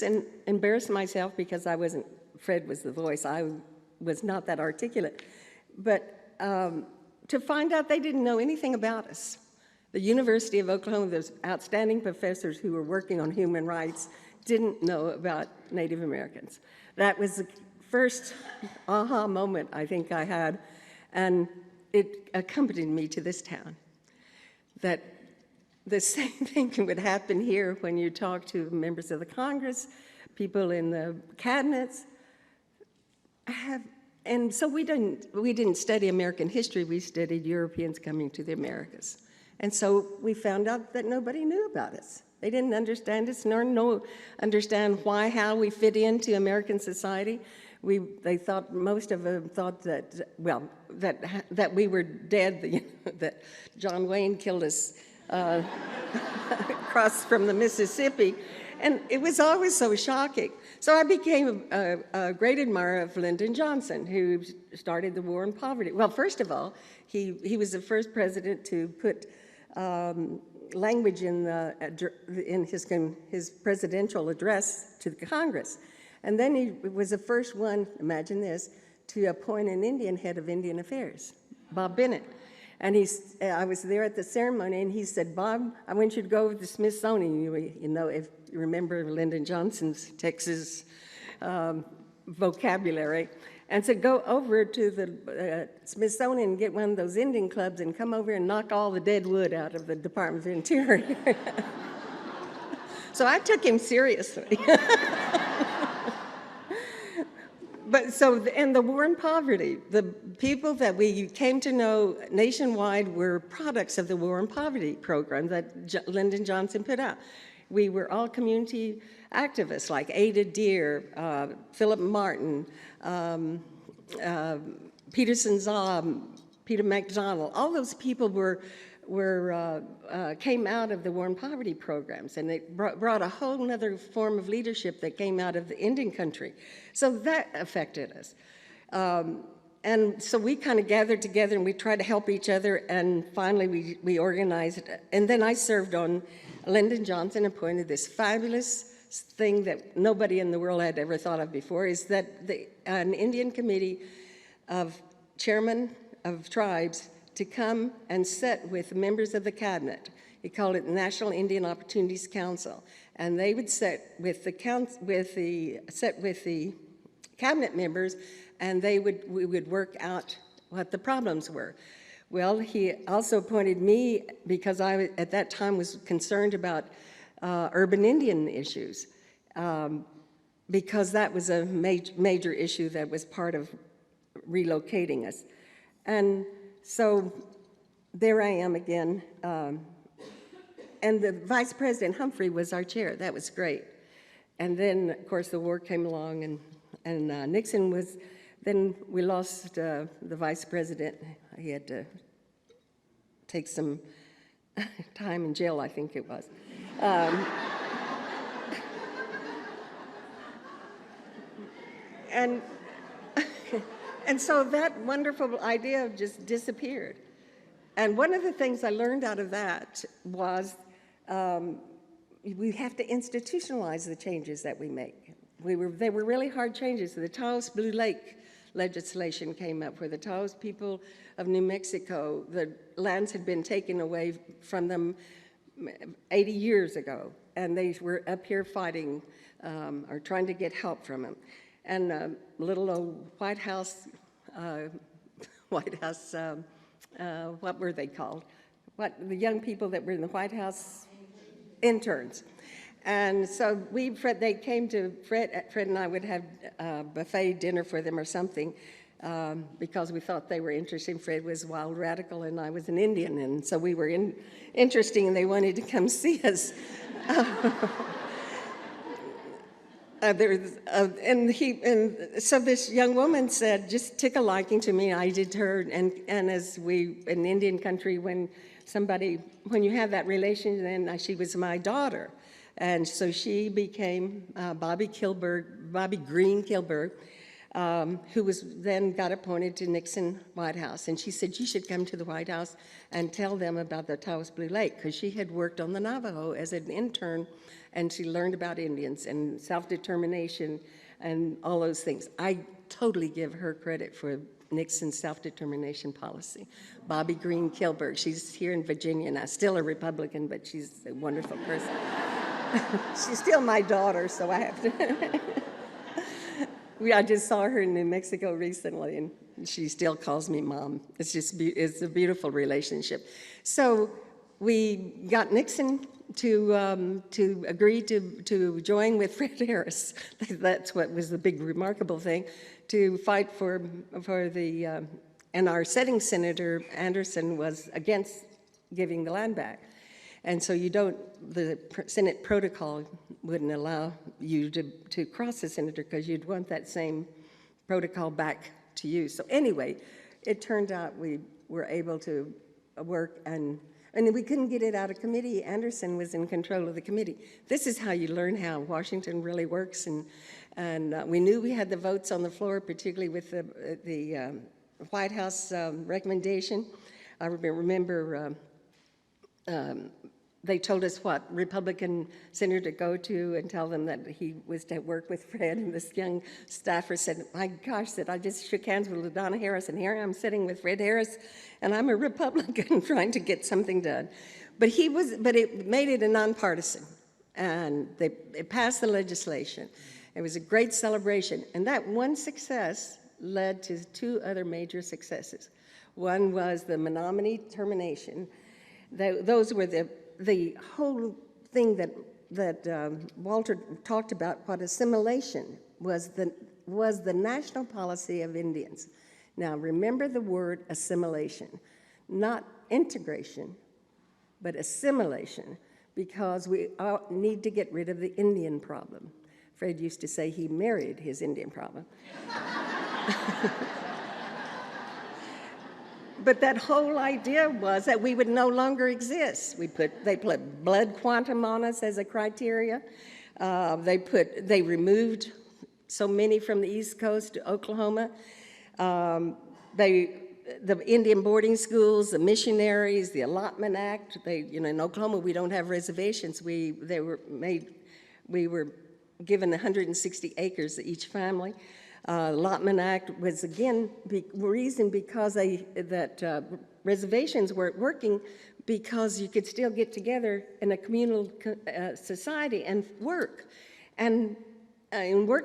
and embarrassed myself because Fred was the voice. I was not that articulate. But to find out they didn't know anything about us. The University of Oklahoma, those outstanding professors who were working on human rights, didn't know about Native Americans. That was the first aha moment I think I had, and it accompanied me to this town. That the same thing would happen here when you talk to members of the Congress, people in the cabinets. And so we didn't study American history, we studied Europeans coming to the Americas. And so we found out that nobody knew about us. They didn't understand us, nor understand how we fit into American society. Most of them thought that, well, that we were dead, that John Wayne killed us across from the Mississippi. And it was always so shocking. So I became a great admirer of Lyndon Johnson, who started the war on poverty. Well, first of all, he was the first president to put language in his presidential address to the Congress. And then he was the first one, imagine this, to appoint an Indian head of Indian Affairs, Bob Bennett. And I was there at the ceremony, and he said, Bob, I want you to go over to the Smithsonian. If you remember Lyndon Johnson's Texas vocabulary. And said, go over to the Smithsonian and get one of those Indian clubs and come over and knock all the dead wood out of the Department of Interior. So I took him seriously. And the war on poverty, the people that we came to know nationwide were products of the war on poverty program that Lyndon Johnson put out. We were all community activists like Ada Deer, Philip Martin, Peterson Zaw, Peter MacDonald. All those people were came out of the war and poverty programs, and it brought a whole other form of leadership that came out of the Indian country. So that affected us. And so we kind of gathered together and we tried to help each other, and finally we organized. And then I served on, Lyndon Johnson appointed this fabulous thing that nobody in the world had ever thought of before, is that an Indian committee of chairmen of tribes to come and sit with members of the cabinet. He called it the National Indian Opportunities Council, and they would sit with the cabinet members, and we would work out what the problems were. Well, he also appointed me because I, at that time, was concerned about urban Indian issues, because that was a major issue that was part of relocating us. And so there I am again. And the Vice President Humphrey was our chair. That was great. And then, of course, the war came along, and Nixon was, then we lost the vice president. He had to take some time in jail, I think it was. And so that wonderful idea just disappeared. And one of the things I learned out of that was we have to institutionalize the changes that we make. They were really hard changes. The Taos Blue Lake legislation came up, where the Taos people of New Mexico, the lands had been taken away from them 80 years ago, and they were up here fighting or trying to get help from them. And little old White House, what were they called? The young people that were in the White House? Interns. And so they came to Fred and I would have a buffet dinner for them or something, because we thought they were interesting. Fred was wild radical and I was an Indian, and so we were interesting, and they wanted to come see us. So this young woman said, just took a liking to me. I did her, and as in Indian country, when you have that relation, then she was my daughter. And so she became Bobby Green Kilberg, who then got appointed to Nixon White House. And she said, you should come to the White House and tell them about the Taos Blue Lake, because she had worked on the Navajo as an intern, and she learned about Indians and self-determination and all those things. I totally give her credit for Nixon's self-determination policy. Bobby Green Kilberg, she's here in Virginia now, still a Republican, but she's a wonderful person. She's still my daughter, so I have to. I just saw her in New Mexico recently, and she still calls me Mom. It's a beautiful relationship. So we got Nixon to agree to join with Fred Harris. That's what was the big remarkable thing, to fight for the, and our sitting Senator Anderson was against giving the land back. And so the Senate protocol wouldn't allow you to cross the senator, because you'd want that same protocol back to you. So anyway, it turned out we were able to work, and we couldn't get it out of committee. Anderson was in control of the committee. This is how you learn how Washington really works, and we knew we had the votes on the floor, particularly with the White House recommendation. I remember they told us what Republican senator to go to and tell them that he was to work with Fred, and this young staffer said, my gosh, I just shook hands with LaDonna Harris, and here I'm sitting with Fred Harris, and I'm a Republican trying to get something done. But it made it a nonpartisan, and it passed the legislation. It was a great celebration, and that one success led to two other major successes. One was the Menominee termination. Those were the whole thing that Walter talked about, what assimilation was the national policy of Indians. Now remember the word assimilation, not integration, but assimilation, because we need to get rid of the Indian problem. Fred used to say he married his Indian problem. But that whole idea was that we would no longer exist. They put blood quantum on us as a criteria. They removed so many from the East Coast to Oklahoma. The Indian boarding schools, the missionaries, the Allotment Act. In Oklahoma we don't have reservations. We were given 160 acres to each family. Allotment Act was again reasoned because reservations weren't working, because you could still get together in a communal society and work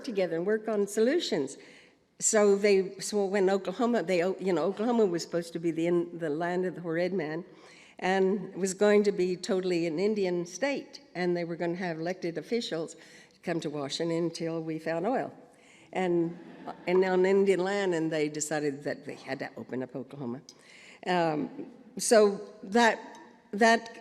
together and work on solutions. So when Oklahoma, Oklahoma was supposed to be the land of the red man, and it was going to be totally an Indian state, and they were going to have elected officials come to Washington until we found oil, and on Indian land, and they decided that they had to open up Oklahoma. So that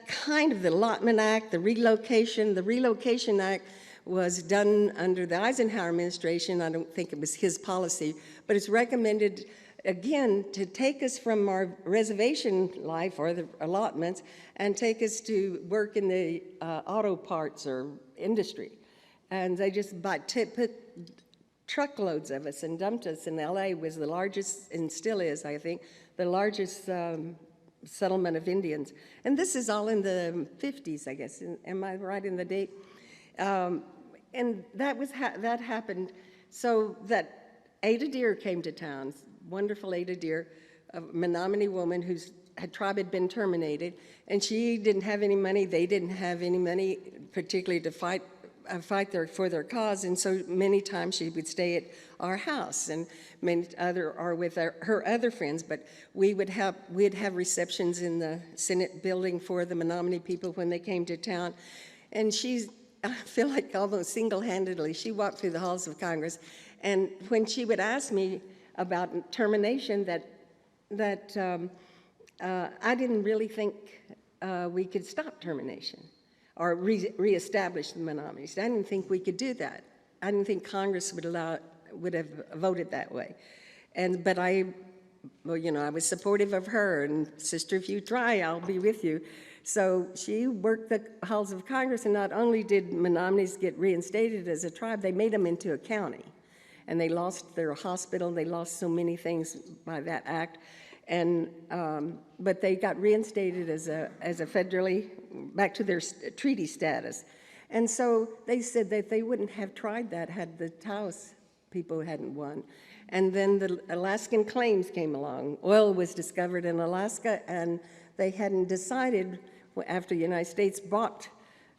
kind of the Allotment Act, the Relocation Act was done under the Eisenhower administration. I don't think it was his policy, but it's recommended, again, to take us from our reservation life or the allotments and take us to work in the auto parts or industry. And they just put truckloads of us and dumped us. And LA was the largest, and still is, I think, the largest settlement of Indians. And this is all in the 50s, I guess. Am I right in the date? And that happened so that Ada Deer came to town, wonderful Ada Deer, a Menominee woman whose tribe had been terminated, and she didn't have any money. They didn't have any money, particularly to fight for their cause, and so many times she would stay at our house, and with her other friends. But we'd have receptions in the Senate building for the Menominee people when they came to town, and I feel like almost single-handedly, she walked through the halls of Congress, and when she would ask me about termination, I didn't really think we could stop termination or reestablish the Menominees. I didn't think we could do that. I didn't think Congress would have voted that way. But I was supportive of her, and sister, if you try, I'll be with you. So she worked the halls of Congress, and not only did Menominees get reinstated as a tribe, they made them into a county. And they lost their hospital, they lost so many things by that act. But they got reinstated as a federally, back to their treaty status. And so they said that they wouldn't have tried that had the Taos people hadn't won. And then the Alaskan claims came along. Oil was discovered in Alaska, and they hadn't decided, after the United States bought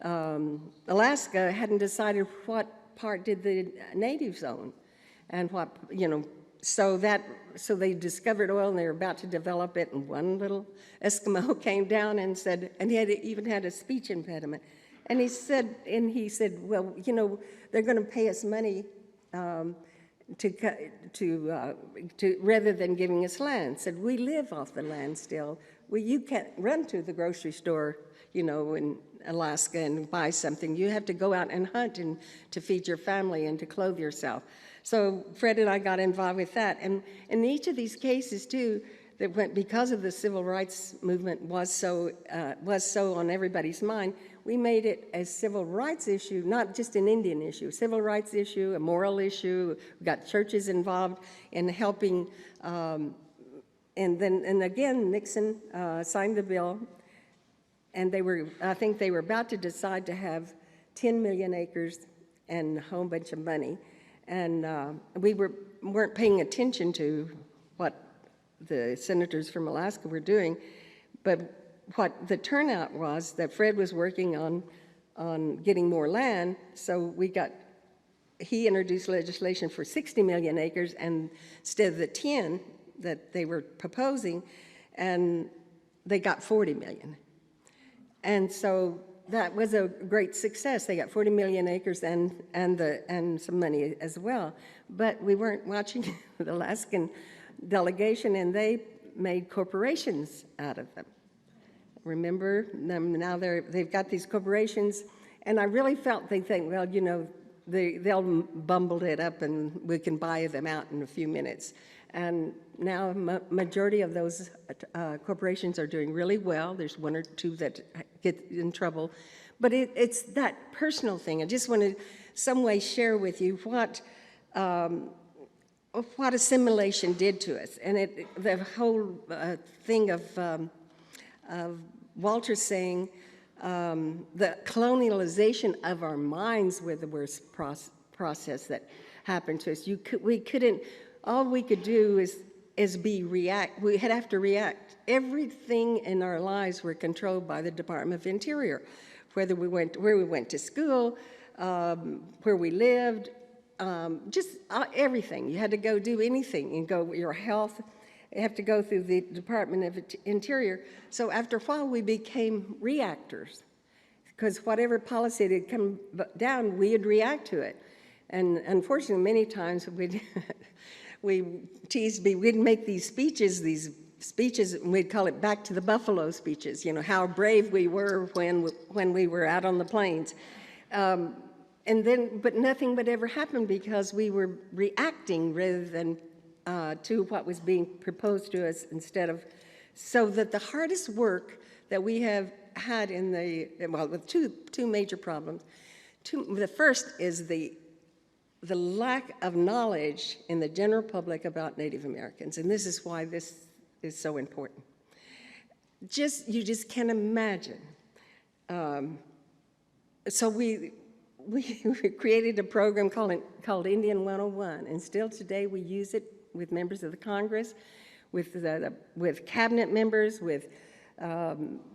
Alaska, hadn't decided what part did the natives own, and what, so they discovered oil, and they were about to develop it, and one little Eskimo came down and said, and he even had a speech impediment, and he said, well, they're going to pay us money rather than giving us land. Said, we live off the land still. Well, you can't run to the grocery store, in Alaska and buy something. You have to go out and hunt and to feed your family and to clothe yourself. So Fred and I got involved with that. And in each of these cases, too, that went because of the civil rights movement was so on everybody's mind, we made it a civil rights issue, not just an Indian issue, civil rights issue, a moral issue. We got churches involved in helping. And again, Nixon signed the bill, and I think they were about to decide to have 10 million acres and a whole bunch of money. And we weren't paying attention to what the senators from Alaska were doing, but what the turnout was that Fred was working on getting more land, so he introduced legislation for 60 million acres and instead of the 10 that they were proposing, and they got 40 million. And so that was a great success. They got 40 million acres and some money as well. But we weren't watching the Alaskan delegation, and they made corporations out of them. Remember, now they've got these corporations, and I really felt they think, well, they'll bumble it up and we can buy them out in a few minutes. And now majority of those corporations are doing really well. There's one or two that get in trouble. But it's that personal thing. I just want to some way share with you what assimilation did to us. And the whole thing of Walter saying the colonialization of our minds were the worst process that happened to us. We couldn't, all we could do is react. We had to react. Everything in our lives were controlled by the Department of Interior, where we went to school, where we lived, just everything. You had to go do anything, and go your health. You have to go through the Department of Interior. So after a while, we became reactors, because whatever policy had come down, we'd react to it. And unfortunately, many times we teased me. We'd make these speeches, and we'd call it back to the buffalo speeches, you know, how brave we were when we were out on the plains. But nothing would ever happen because we were reacting rather than to what was being proposed to us instead of, so that the hardest work that we have had with two major problems. The first is the lack of knowledge in the general public about Native Americans, and this is why this is so important. You just can't imagine. So we created a program called Indian 101, and still today we use it with members of the Congress, with cabinet members, with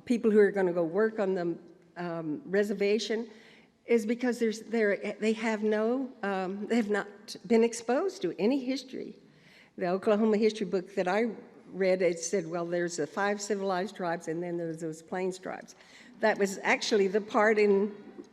people who are going to go work on the reservation, is because they have not been exposed to any history. The Oklahoma history book that I read, it said, well, there's the 5 civilized tribes, and then there's those Plains tribes. That was actually the part in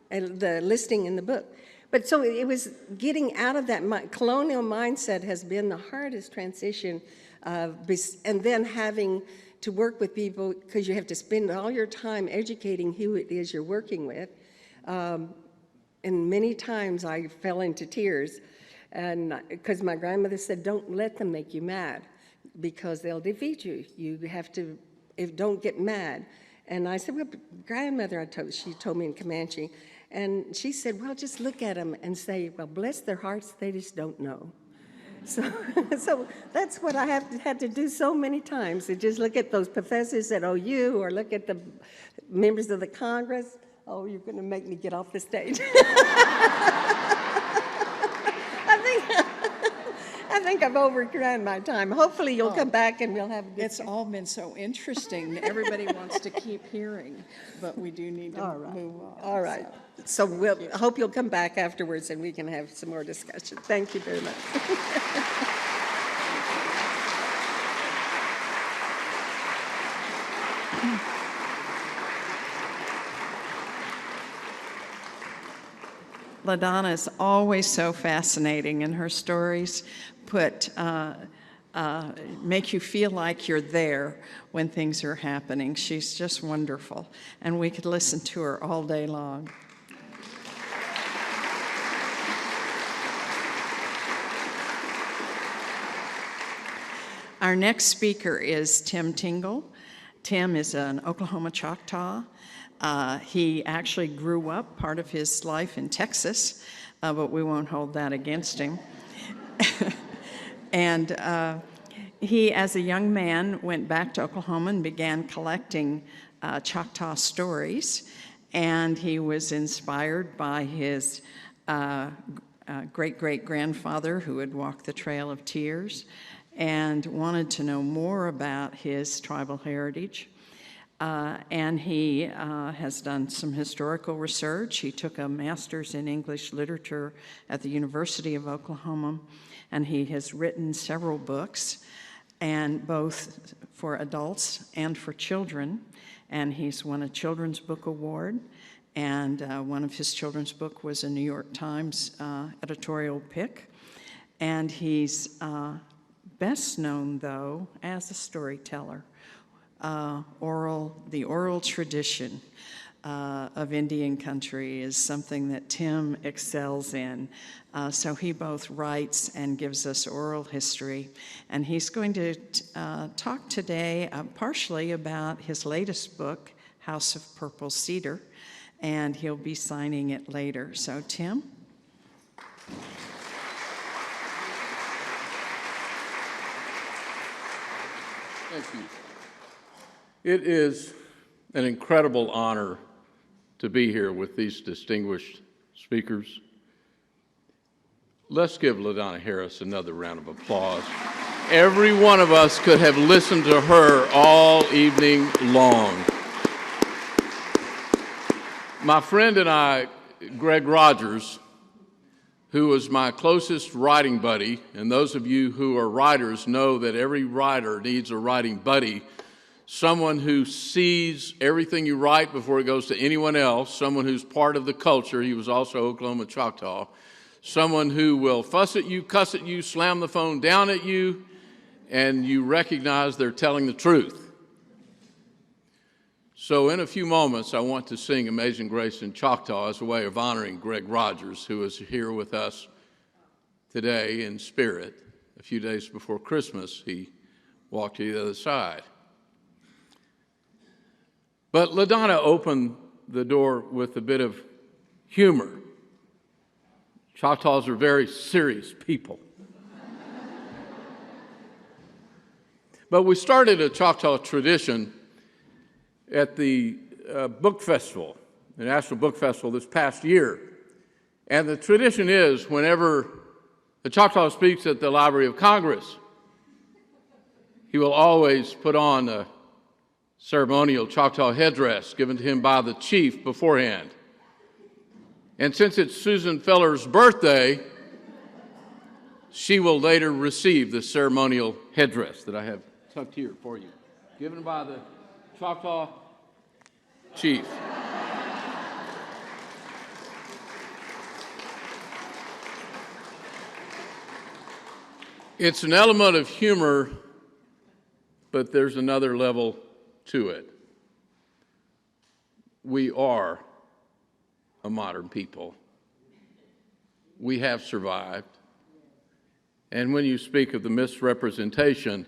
the listing in the book. But so it was getting out of that colonial mindset has been the hardest transition, and then having to work with people, because you have to spend all your time educating who it is you're working with. And many times I fell into tears, and because my grandmother said, don't let them make you mad, because they'll defeat you. You have to, don't get mad. And I said, well, grandmother, she told me in Comanche, and she said, well, just look at them and say, well, bless their hearts, they just don't know. So that's what I had to do so many times, to just look at those professors at OU, or look at the members of the Congress. Oh, you're going to make me get off the stage. I think I've overrun my time. Hopefully you'll come back and we'll have a good It's all been so interesting. Everybody wants to keep hearing, but we do need to move on. All right. So I hope you'll come back afterwards and we can have some more discussion. Thank you very much. LaDonna is always so fascinating, and her stories make you feel like you're there when things are happening. She's just wonderful, and we could listen to her all day long. Our next speaker is Tim Tingle. Tim is an Oklahoma Choctaw. He actually grew up part of his life in Texas, but we won't hold that against him. And he, as a young man, went back to Oklahoma and began collecting Choctaw stories. And he was inspired by his great-great-grandfather, who had walked the Trail of Tears, and wanted to know more about his tribal heritage. And he has done some historical research. He took a master's in English literature at the University of Oklahoma, and he has written several books, and both for adults and for children. And he's won a Children's Book Award, and one of his children's book was a New York Times editorial pick. And he's best known, though, as a storyteller. The oral tradition of Indian country is something that Tim excels in. So he both writes and gives us oral history. And he's going to talk today partially about his latest book, House of Purple Cedar, and he'll be signing it later. So, Tim? Thank you. It is an incredible honor to be here with these distinguished speakers. Let's give LaDonna Harris another round of applause. Every one of us could have listened to her all evening long. My friend and I, Greg Rogers, who was my closest writing buddy, and those of you who are writers know that every writer needs a writing buddy, someone who sees everything you write before it goes to anyone else, someone who's part of the culture. He was also Oklahoma Choctaw. Someone who will fuss at you, cuss at you, slam the phone down at you, and you recognize they're telling the truth. So in a few moments, I want to sing Amazing Grace in Choctaw as a way of honoring Greg Rogers, who is here with us today in spirit. A few days before Christmas, he walked to the other side. But LaDonna opened the door with a bit of humor. Choctaws are very serious people. But we started a Choctaw tradition at the book festival, the National Book Festival this past year. And the tradition is whenever the Choctaw speaks at the Library of Congress, he will always put on a ceremonial Choctaw headdress given to him by the chief beforehand. And since it's Susan Feller's birthday, she will later receive the ceremonial headdress that I have tucked here for you, given by the Choctaw chief. It's an element of humor, but there's another level to it. We are a modern people. We have survived. And when you speak of the misrepresentation,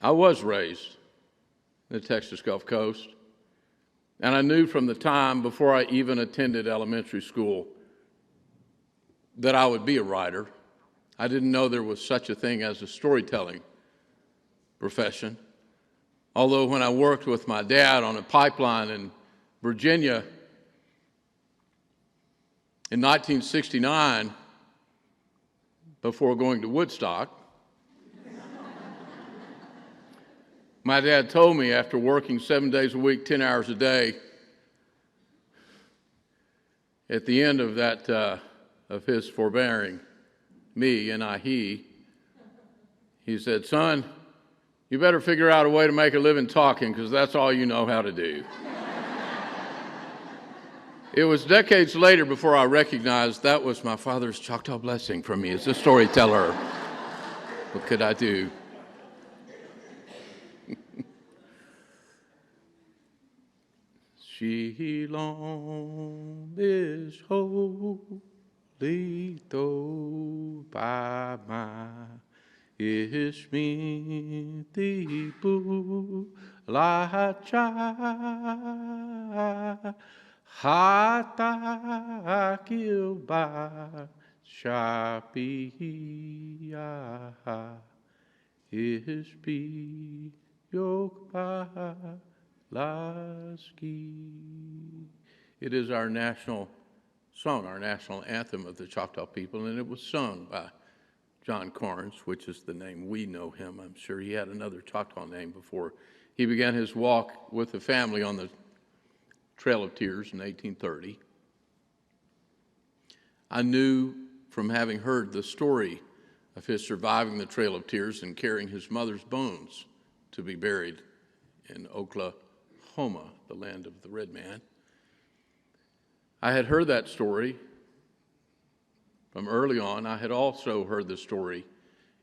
I was raised in the Texas Gulf Coast, and I knew from the time before I even attended elementary school that I would be a writer. I didn't know there was such a thing as a storytelling profession. Although when I worked with my dad on a pipeline in Virginia in 1969, before going to Woodstock, my dad told me after working 7 days a week, 10 hours a day, at the end of that, of his forbearing me and he said, "Son, you better figure out a way to make a living talking, because that's all you know how to do." It was decades later before I recognized that was my father's Choctaw blessing for me as a storyteller. What could I do? Shilong is holy, though by my Ishminti bu la cha hata kilba shapia ishbi yokpa laski. It is our national song, our national anthem of the Choctaw people, and it was sung by John Carnes, which is the name we know him. I'm sure he had another Choctaw name before he began his walk with the family on the Trail of Tears in 1830. I knew from having heard the story of his surviving the Trail of Tears and carrying his mother's bones to be buried in Oklahoma, the land of the red man. I had heard that story from early on. I had also heard the story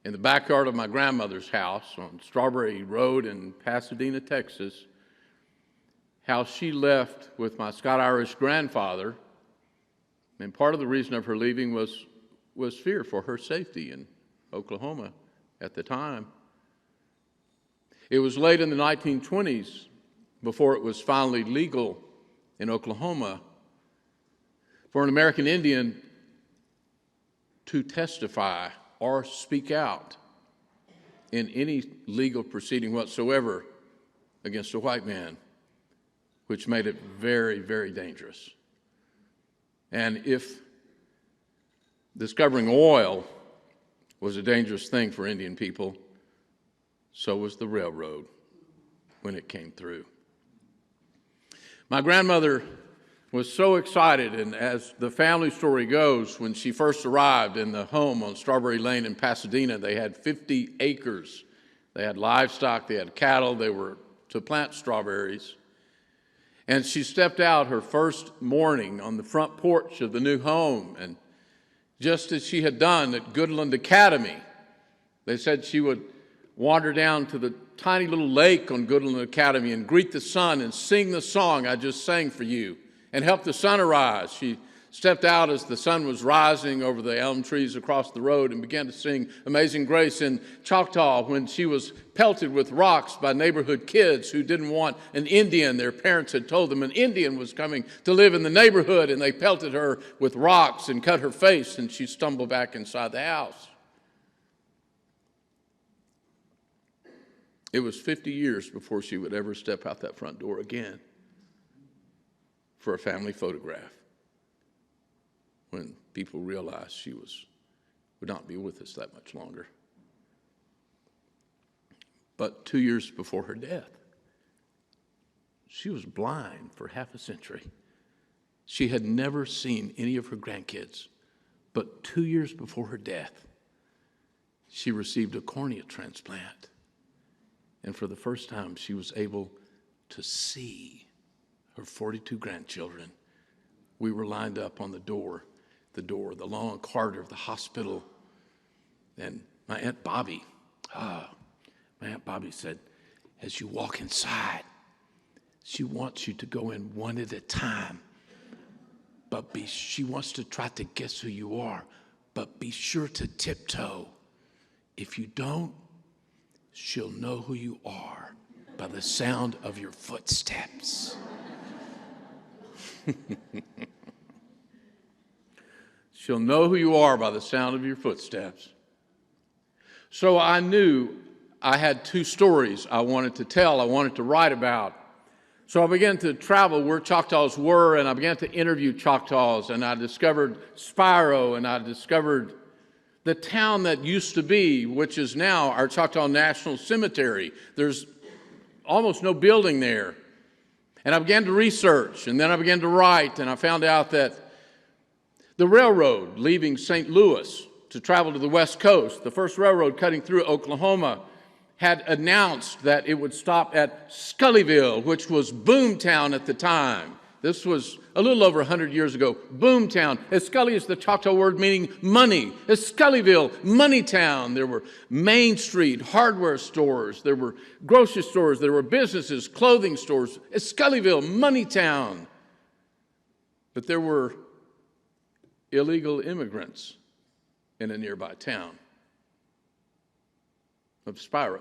in the backyard of my grandmother's house on Strawberry Road in Pasadena, Texas, how she left with my Scot-Irish grandfather, and part of the reason of her leaving was fear for her safety in Oklahoma at the time. It was late in the 1920s, before it was finally legal in Oklahoma, for an American Indian to testify or speak out in any legal proceeding whatsoever against a white man, which made it very, very dangerous. And if discovering oil was a dangerous thing for Indian people, so was the railroad when it came through. My grandmother was so excited, and as the family story goes, when she first arrived in the home on Strawberry Lane in Pasadena, they had 50 acres. They had livestock, they had cattle, they were to plant strawberries. And she stepped out her first morning on the front porch of the new home, and just as she had done at Goodland Academy, they said she would wander down to the tiny little lake on Goodland Academy and greet the sun and sing the song I just sang for you and help the sun arise. She stepped out as the sun was rising over the elm trees across the road and began to sing Amazing Grace in Choctaw when she was pelted with rocks by neighborhood kids who didn't want an Indian. Their parents had told them an Indian was coming to live in the neighborhood, and they pelted her with rocks and cut her face, and she stumbled back inside the house. It was 50 years before she would ever step out that front door again for a family photograph, when people realized she would not be with us that much longer. But 2 years before her death, she was blind for half a century. She had never seen any of her grandkids, but 2 years before her death, she received a cornea transplant. And for the first time, she was able to see her 42 grandchildren. We were lined up on the long corridor of the hospital. And my Aunt Bobby said, as you walk inside, she wants you to go in one at a time. But she wants to try to guess who you are, but be sure to tiptoe. If you don't, she'll know who you are by the sound of your footsteps. She'll know who you are by the sound of your footsteps. So I knew I had two stories I wanted to tell, I wanted to write about. So I began to travel where Choctaws were, and I began to interview Choctaws, and I discovered Spiro, and I discovered the town that used to be, which is now our Choctaw National Cemetery. There's almost no building there. And I began to research, and then I began to write, and I found out that the railroad leaving St. Louis to travel to the West Coast, the first railroad cutting through Oklahoma, had announced that it would stop at Scullyville, which was Boomtown at the time. This was a little over 100 years ago. Boomtown. Scully is the Choctaw word meaning money. Scullyville, money town. There were Main Street hardware stores. There were grocery stores. There were businesses, clothing stores. Scullyville, money town. But there were illegal immigrants in a nearby town of Spiro.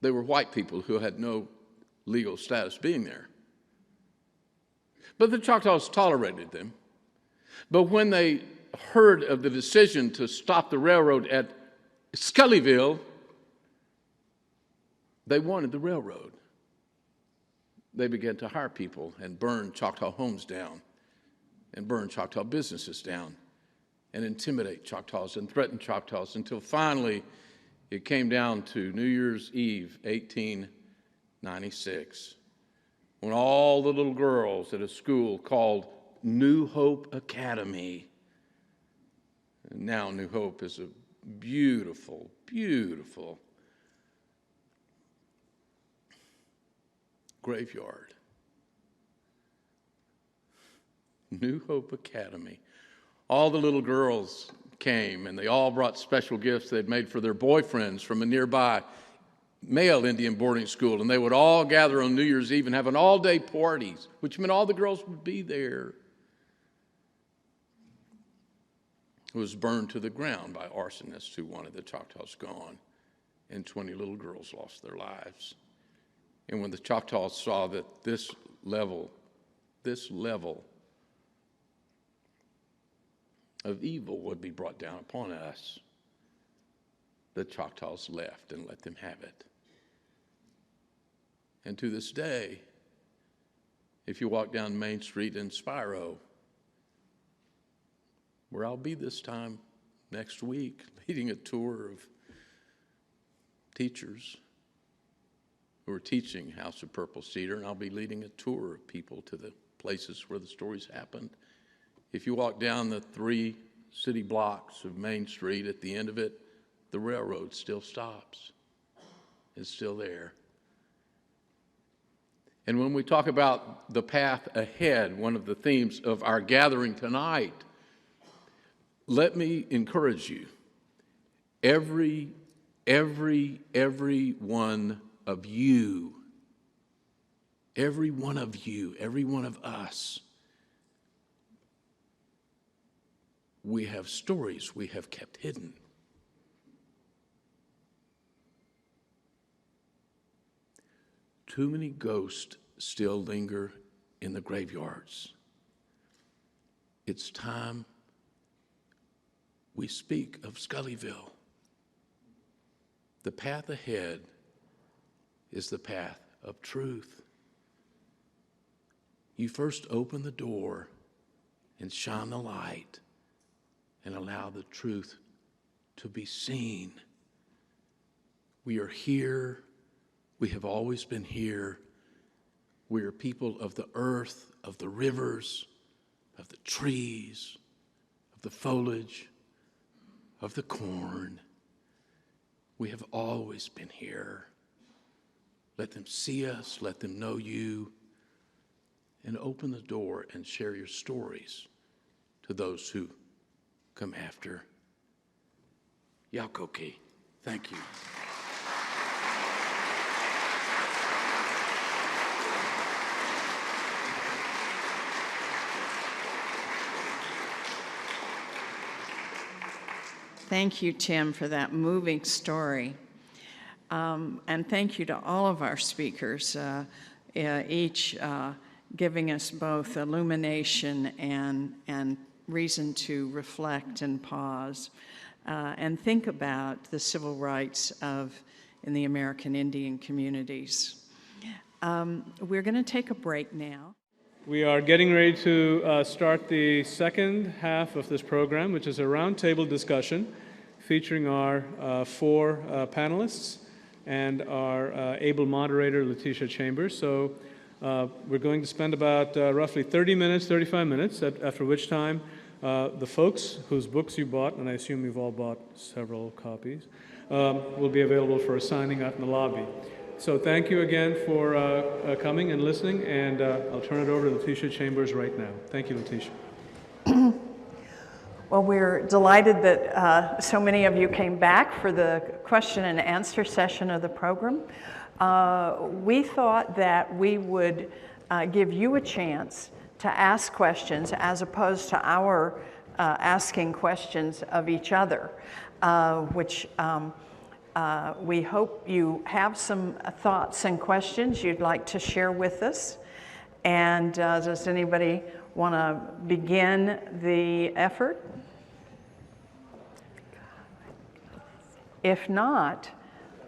They were white people who had no legal status being there. But the Choctaws tolerated them. But when they heard of the decision to stop the railroad at Scullyville, they wanted the railroad. They began to hire people and burn Choctaw homes down and burn Choctaw businesses down and intimidate Choctaws and threaten Choctaws until finally it came down to New Year's Eve, 1896. When all the little girls at a school called New Hope Academy, and now New Hope is a beautiful, beautiful graveyard. New Hope Academy. All the little girls came, and they all brought special gifts they'd made for their boyfriends from a nearby male Indian boarding school, and they would all gather on New Year's Eve and have an all-day parties, which meant all the girls would be there. It was burned to the ground by arsonists who wanted the Choctaws gone, and 20 little girls lost their lives. And when the Choctaws saw that this level of evil would be brought down upon us, the Choctaws left and let them have it. And to this day, if you walk down Main Street in Spiro, where I'll be this time next week, leading a tour of teachers who are teaching House of Purple Cedar, and I'll be leading a tour of people to the places where the stories happened. If you walk down the 3 city blocks of Main Street, at the end of it, the railroad still stops. It's still there. And when we talk about the path ahead, one of the themes of our gathering tonight, let me encourage you. Every one of you, every one of us, we have stories we have kept hidden. Too many ghosts still linger in the graveyards. It's time we speak of Scullyville. The path ahead is the path of truth. You first open the door and shine the light and allow the truth to be seen. We are here. We have always been here. We are people of the earth, of the rivers, of the trees, of the foliage, of the corn. We have always been here. Let them see us, let them know you, and open the door and share your stories to those who come after. Yakoki, thank you. Thank you, Tim, for that moving story. And thank you to all of our speakers, each giving us both illumination and reason to reflect and pause and think about the civil rights in the American Indian communities. We're going to take a break now. We are getting ready to start the second half of this program, which is a roundtable discussion featuring our 4 panelists and our able moderator, Letitia Chambers. So we're going to spend about roughly 35 minutes, after which time the folks whose books you bought, and I assume you've all bought several copies, will be available for a signing out in the lobby. So thank you again for coming and listening, and I'll turn it over to Letitia Chambers right now. Thank you, Letitia. Well, we're delighted that so many of you came back for the question and answer session of the program. We thought that we would give you a chance to ask questions as opposed to our asking questions of each other, which we hope you have some thoughts and questions you'd like to share with us. And does anybody want to begin the effort? If not,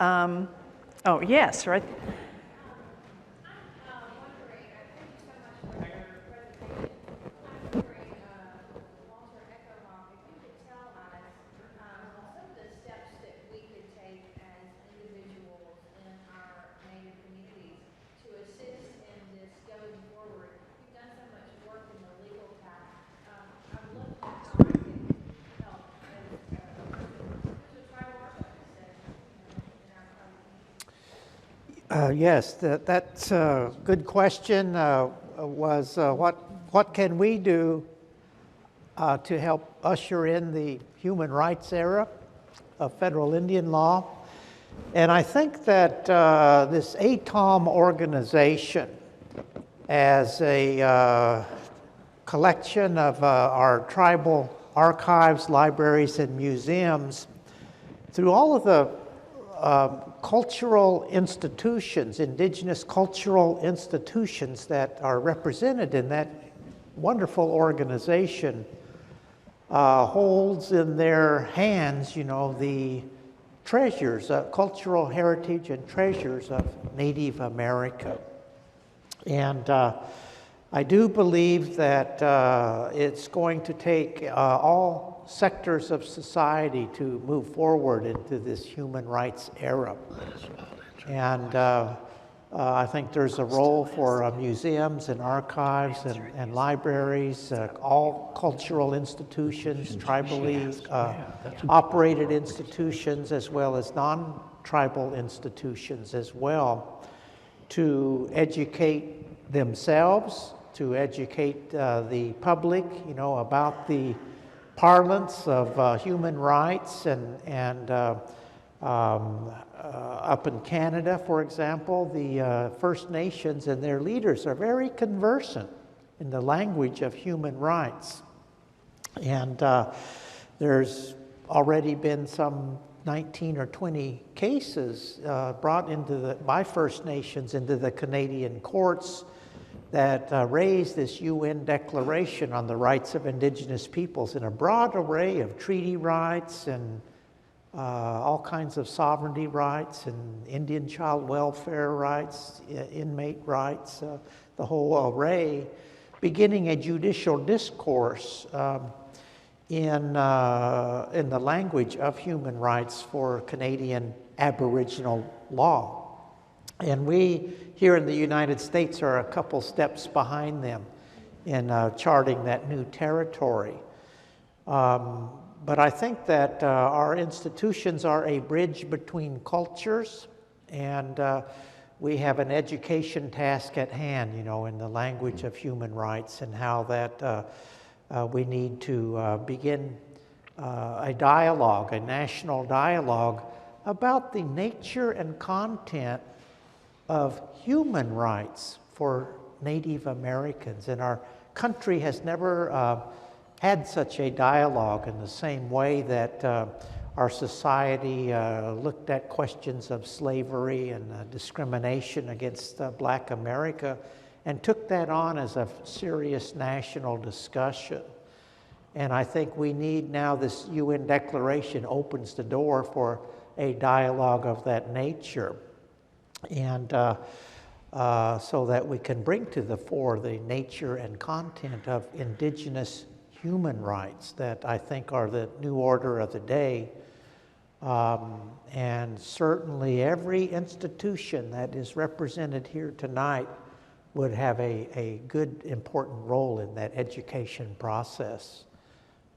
oh, yes, right. Yes, that's a good question. What can we do to help usher in the human rights era of federal Indian law? And I think that this ATOM organization, as a collection of our tribal archives, libraries, and museums, through all of the cultural institutions, indigenous cultural institutions that are represented in that wonderful organization, holds in their hands, the treasures, cultural heritage and treasures of Native America. And I do believe that it's going to take all sectors of society to move forward into this human rights era. And I think there's a role for museums and archives and libraries, all cultural institutions, tribally operated institutions, as well as non-tribal institutions as well, to educate themselves, to educate the public, about the parlance of human rights and up in Canada, for example, the First Nations and their leaders are very conversant in the language of human rights. And there's already been some 19 or 20 cases brought by First Nations into the Canadian courts that raised this UN Declaration on the Rights of Indigenous Peoples in a broad array of treaty rights and all kinds of sovereignty rights and Indian child welfare rights, inmate rights, the whole array, beginning a judicial discourse in the language of human rights for Canadian Aboriginal law. And we here in the United States are a couple steps behind them in charting that new territory. But I think that our institutions are a bridge between cultures, and we have an education task at hand, in the language of human rights, and how that we need to begin a dialogue, a national dialogue about the nature and content of human rights for Native Americans. And our country has never had such a dialogue in the same way that our society looked at questions of slavery and discrimination against Black America and took that on as a serious national discussion. And I think we need now, this UN Declaration opens the door for a dialogue of that nature. And so that we can bring to the fore the nature and content of indigenous human rights that I think are the new order of the day. And certainly every institution that is represented here tonight would have a good, important role in that education process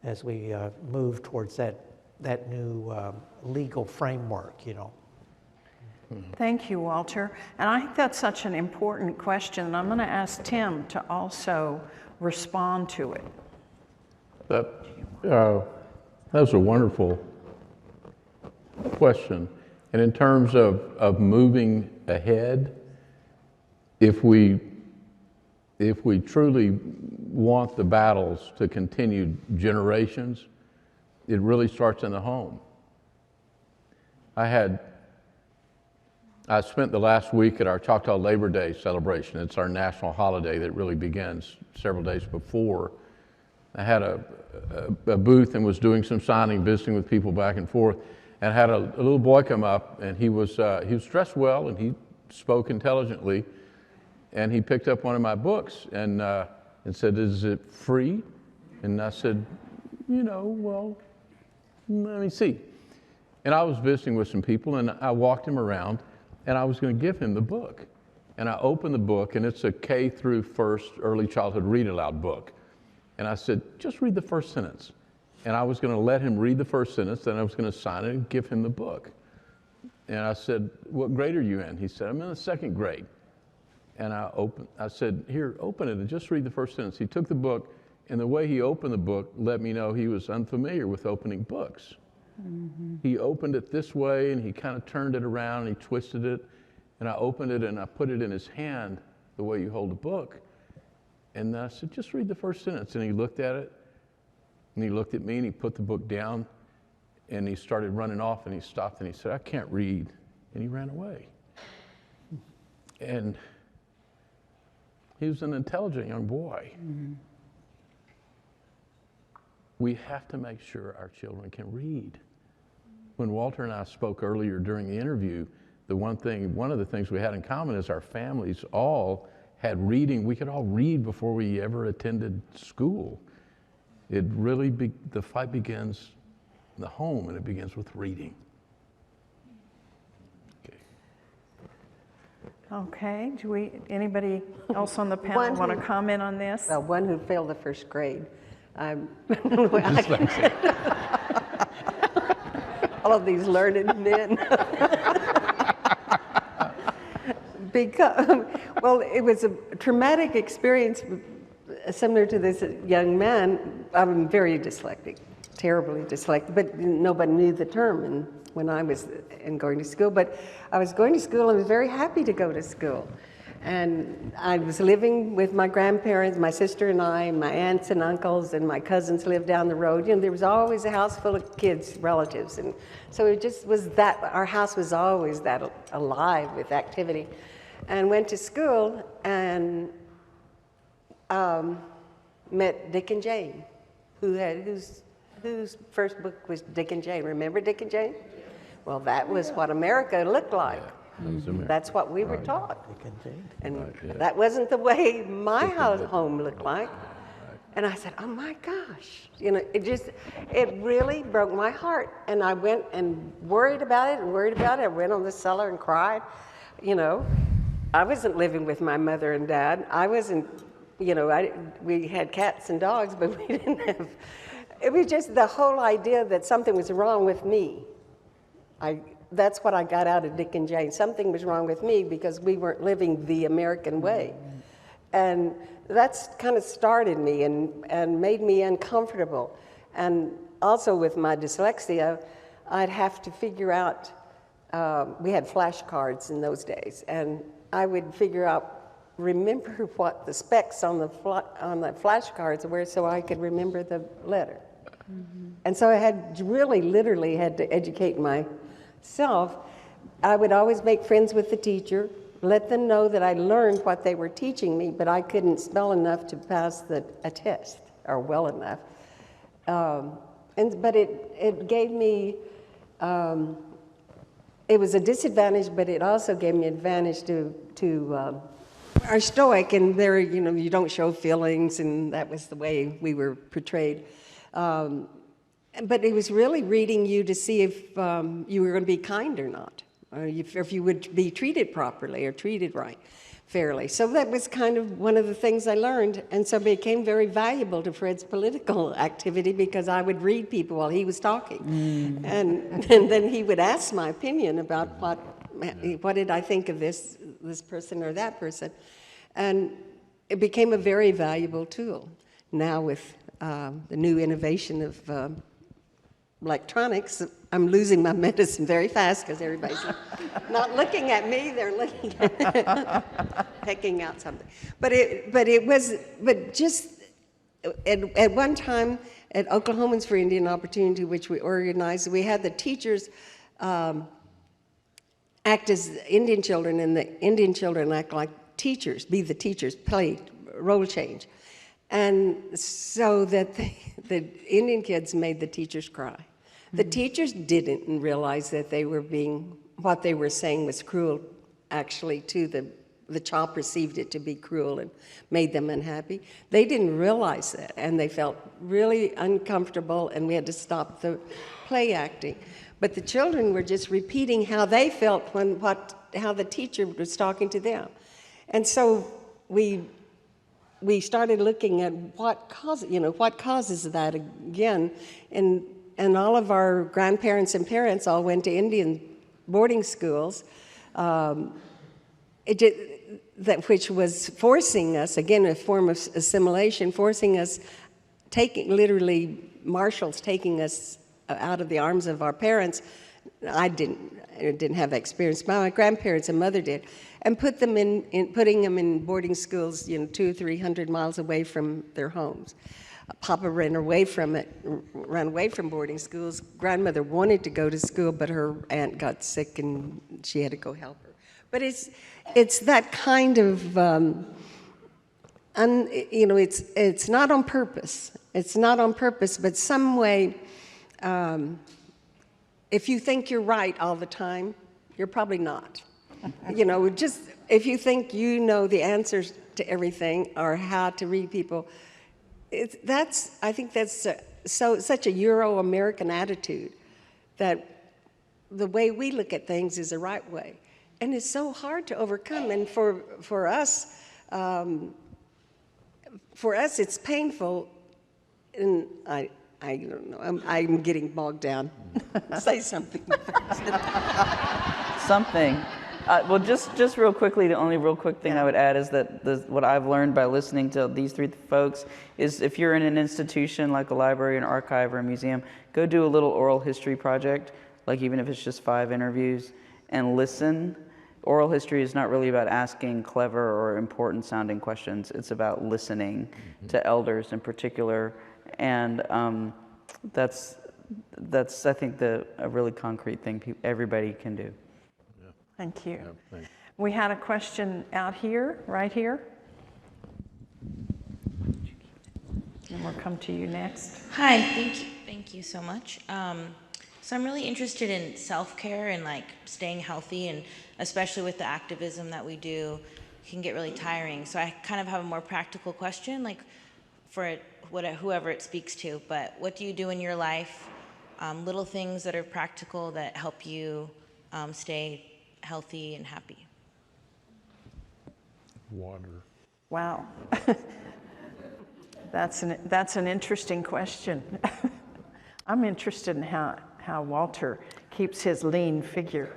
as we move towards that new legal framework, Thank you, Walter. And I think that's such an important question, and I'm going to ask Tim to also respond to it. That was a wonderful question. And in terms of moving ahead, if we truly want the battles to continue generations, it really starts in the home. I spent the last week at our Choctaw Labor Day celebration. It's our national holiday that really begins several days before. I had a booth and was doing some signing, visiting with people back and forth, and had a little boy come up, and he was dressed well and he spoke intelligently, and he picked up one of my books and said, "Is it free?" And I said, well, let me see. And I was visiting with some people, and I walked him around, and I was going to give him the book. And I opened the book, and it's a K through first early childhood read aloud book. And I said, just read the first sentence. And I was going to let him read the first sentence, then I was going to sign it and give him the book. And I said, what grade are you in? He said, I'm in the second grade. And I said, here, open it and just read the first sentence. He took the book, and the way he opened the book let me know he was unfamiliar with opening books. He opened it this way, and he kind of turned it around, and he twisted it, and I opened it, and I put it in his hand the way you hold a book. And I said, just read the first sentence. And he looked at it, and he looked at me, and he put the book down, and he started running off, and he stopped, and he said, I can't read. And he ran away. And he was an intelligent young boy. We have to make sure our children can read. When Walter and I spoke earlier during the interview, one of the things we had in common is our families all had reading. We could all read before we ever attended school. It really, the fight begins in the home, and it begins with reading. Okay, anybody else on the panel want to comment on this? Well, one who failed the first grade. All of these learned men. Well, it was a traumatic experience similar to this young man. I'm very dyslexic, terribly dyslexic, but nobody knew the term when I was going to school. But I was going to school and was very happy to go to school. And I was living with my grandparents, my sister and I, my aunts and uncles, and my cousins lived down the road. You know, there was always a house full of kids, relatives. And so it just was that, our house was always that alive with activity. And went to school and met Dick and Jane, whose first book was Dick and Jane. Remember Dick and Jane? Well, that was what America looked like. That's what we were taught. And that wasn't the way my home looked like. And I said, oh my gosh, you know, it really broke my heart. And I went and worried about it. I went on the cellar and cried. You know, I wasn't living with my mother and dad. I wasn't, you know, we had cats and dogs, but we didn't have, it was just the whole idea that something was wrong with me. That's what I got out of Dick and Jane. Something was wrong with me because we weren't living the American way. And that's kind of started me and made me uncomfortable. And also with my dyslexia, I'd have to figure out, we had flashcards in those days, and I would remember what the specs on the flashcards were so I could remember the letter. And so I literally had to educate myself. I would always make friends with the teacher, let them know that I learned what they were teaching me, but I couldn't spell enough to pass a test, or well enough. But it gave me, it was a disadvantage, but it also gave me advantage to are stoic, and there, you know, you don't show feelings, and that was the way we were portrayed. But it was really reading you to see if you were going to be kind or not, or if you would be treated properly or treated right, fairly. So that was kind of one of the things I learned, and so it became very valuable to Fred's political activity because I would read people while he was talking. And then he would ask my opinion about what did I think of this person or that person. And it became a very valuable tool. Now with the new innovation of electronics, I'm losing my medicine very fast because everybody's not looking at me, they're looking at picking out something. But just at one time at Oklahomans for Indian Opportunity, which we organized, we had the teachers act as Indian children, and the Indian children act like teachers, be the teachers, play role change. And so that the Indian kids made the teachers cry. The teachers didn't realize that what they were saying was cruel, actually, to the child perceived it to be cruel and made them unhappy. They didn't realize that, and they felt really uncomfortable, and we had to stop the play acting. But the children were just repeating how they felt how the teacher was talking to them. And so we started looking at what causes that again, and all of our grandparents and parents all went to Indian boarding schools, which was forcing us, again, a form of assimilation, forcing us, literally marshals taking us out of the arms of our parents. I didn't have that experience. My grandparents and mother did, and putting them in boarding schools, 200 or 300 miles away from their homes. Papa ran away from boarding schools. Grandmother wanted to go to school, but her aunt got sick and she had to go help her. But it's that kind of, it's not on purpose. It's not on purpose, but some way, if you think you're right all the time, you're probably not. Just if you think you know the answers to everything or how to read people, I think that's such a Euro-American attitude that the way we look at things is the right way. And it's so hard to overcome. And for us, it's painful. And I don't know, I'm getting bogged down. Say something. Something. Well, just real quickly, the only real quick thing I would add is that what I've learned by listening to these three folks is if you're in an institution like a library, an archive, or a museum, go do a little oral history project, like even if it's just 5 interviews, and listen. Oral history is not really about asking clever or important sounding questions. It's about listening to elders in particular. And that's I think, a really concrete thing everybody can do. Thank you. We had a question out here, right here. And we'll come to you next. Hi, thank you so much. So I'm really interested in self-care and staying healthy, and especially with the activism that we do, it can get really tiring. So I kind of have a more practical question, for whoever it speaks to, but what do you do in your life, little things that are practical that help you stay healthy and happy? Water. Wow. That's an interesting question. I'm interested in how Walter keeps his lean figure.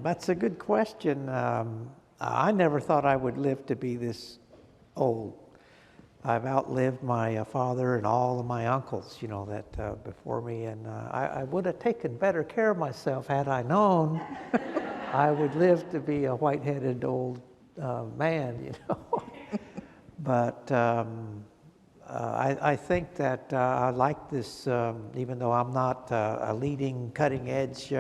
That's a good question. I never thought I would live to be this old. I've outlived my father and all of my uncles, that before me, and I would have taken better care of myself had I known I would live to be a white-headed old man, But I think that I like this, even though I'm not a leading, cutting-edge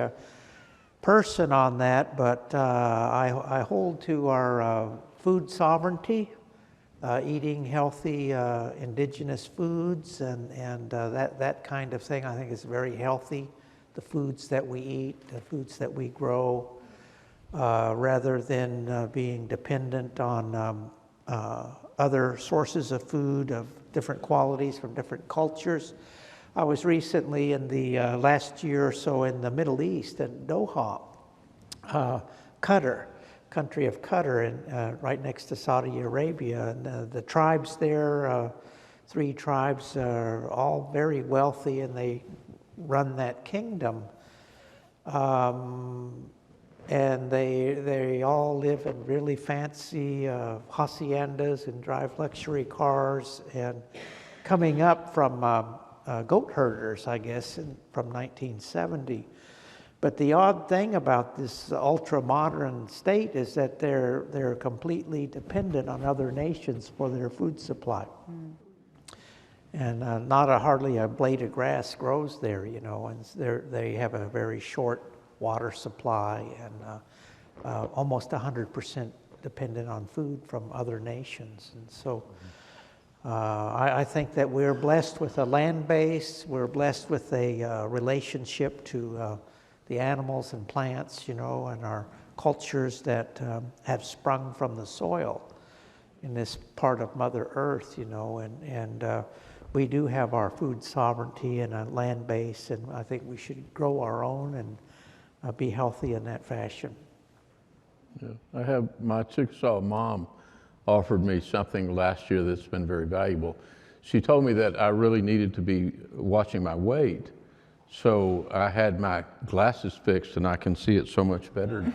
person on that, but I hold to our food sovereignty, eating healthy indigenous foods, and that kind of thing I think is very healthy. The foods that we eat, the foods that we grow, rather than being dependent on other sources of food of different qualities from different cultures. I was recently in the last year or so in the Middle East, in Doha, Qatar, country of Qatar, right next to Saudi Arabia. And the tribes there, 3 tribes, are all very wealthy, and they run that kingdom. And they all live in really fancy haciendas and drive luxury cars, and coming up from goat herders, I guess, from 1970. But the odd thing about this ultra-modern state is that they're completely dependent on other nations for their food supply. And hardly a blade of grass grows there, and they have a very short water supply, and almost 100% dependent on food from other nations. And so I think that we're blessed with a land base, we're blessed with a relationship to the animals and plants, and our cultures that have sprung from the soil in this part of Mother Earth, and we do have our food sovereignty and a land base, and I think we should grow our own and be healthy in that fashion. Yeah. I have my Chickasaw mom offered me something last year that's been very valuable. She told me that I really needed to be watching my weight. So I had my glasses fixed, and I can see it so much better now.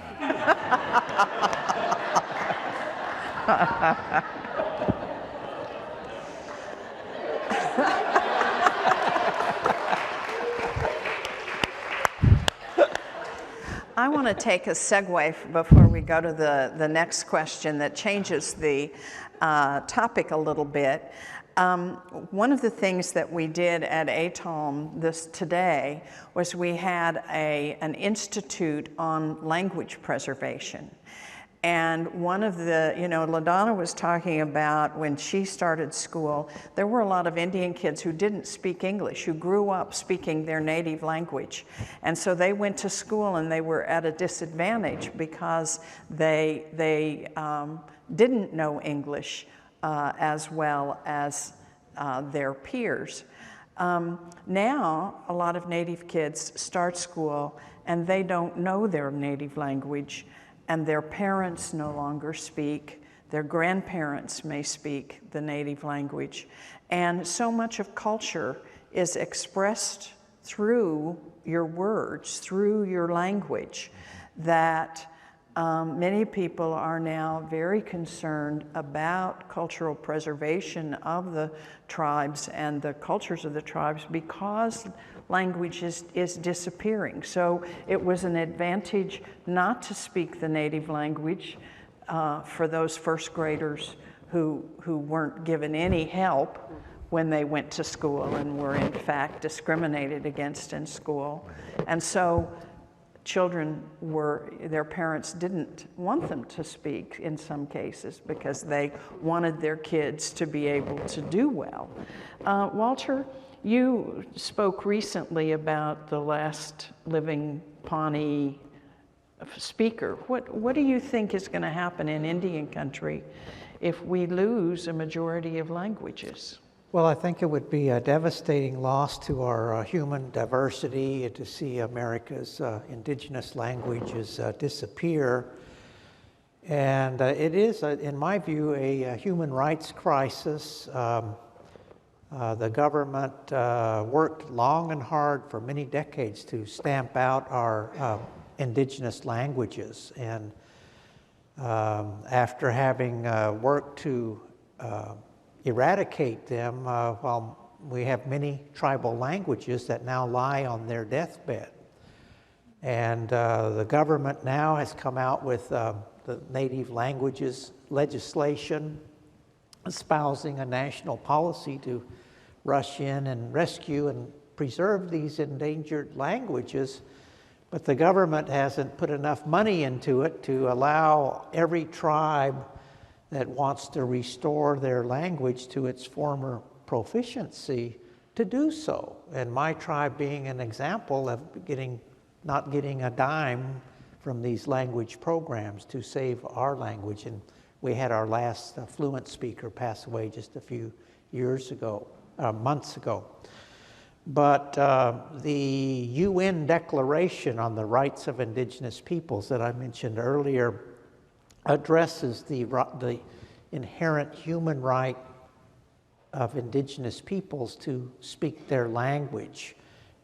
want to take a segue before we go to the next question that changes the topic a little bit. One of the things that we did at ATOLM today was we had an institute on language preservation. And one of the, LaDonna was talking about when she started school, there were a lot of Indian kids who didn't speak English, who grew up speaking their native language. And so they went to school and they were at a disadvantage because they didn't know English as well as their peers. Now, a lot of Native kids start school and they don't know their native language, and their parents no longer speak. Their grandparents may speak the native language. And so much of culture is expressed through your words, through your language, that many people are now very concerned about cultural preservation of the tribes and the cultures of the tribes because language is disappearing. So it was an advantage not to speak the native language for those first graders who weren't given any help when they went to school and were in fact discriminated against in school. And so their parents didn't want them to speak in some cases because they wanted their kids to be able to do well. Walter, you spoke recently about the last living Pawnee speaker. What do you think is going to happen in Indian country if we lose a majority of languages? Well, I think it would be a devastating loss to our human diversity to see America's indigenous languages disappear. And it is, in my view, a human rights crisis. The government worked long and hard for many decades to stamp out our indigenous languages. And after having worked to eradicate them, while we have many tribal languages that now lie on their deathbed. And the government now has come out with the native languages legislation, espousing a national policy to rush in and rescue and preserve these endangered languages, but the government hasn't put enough money into it to allow every tribe that wants to restore their language to its former proficiency to do so. And my tribe being an example of not getting a dime from these language programs to save our language. And we had our last fluent speaker pass away just a few months ago. But the UN Declaration on the Rights of Indigenous Peoples that I mentioned earlier addresses the inherent human right of indigenous peoples to speak their language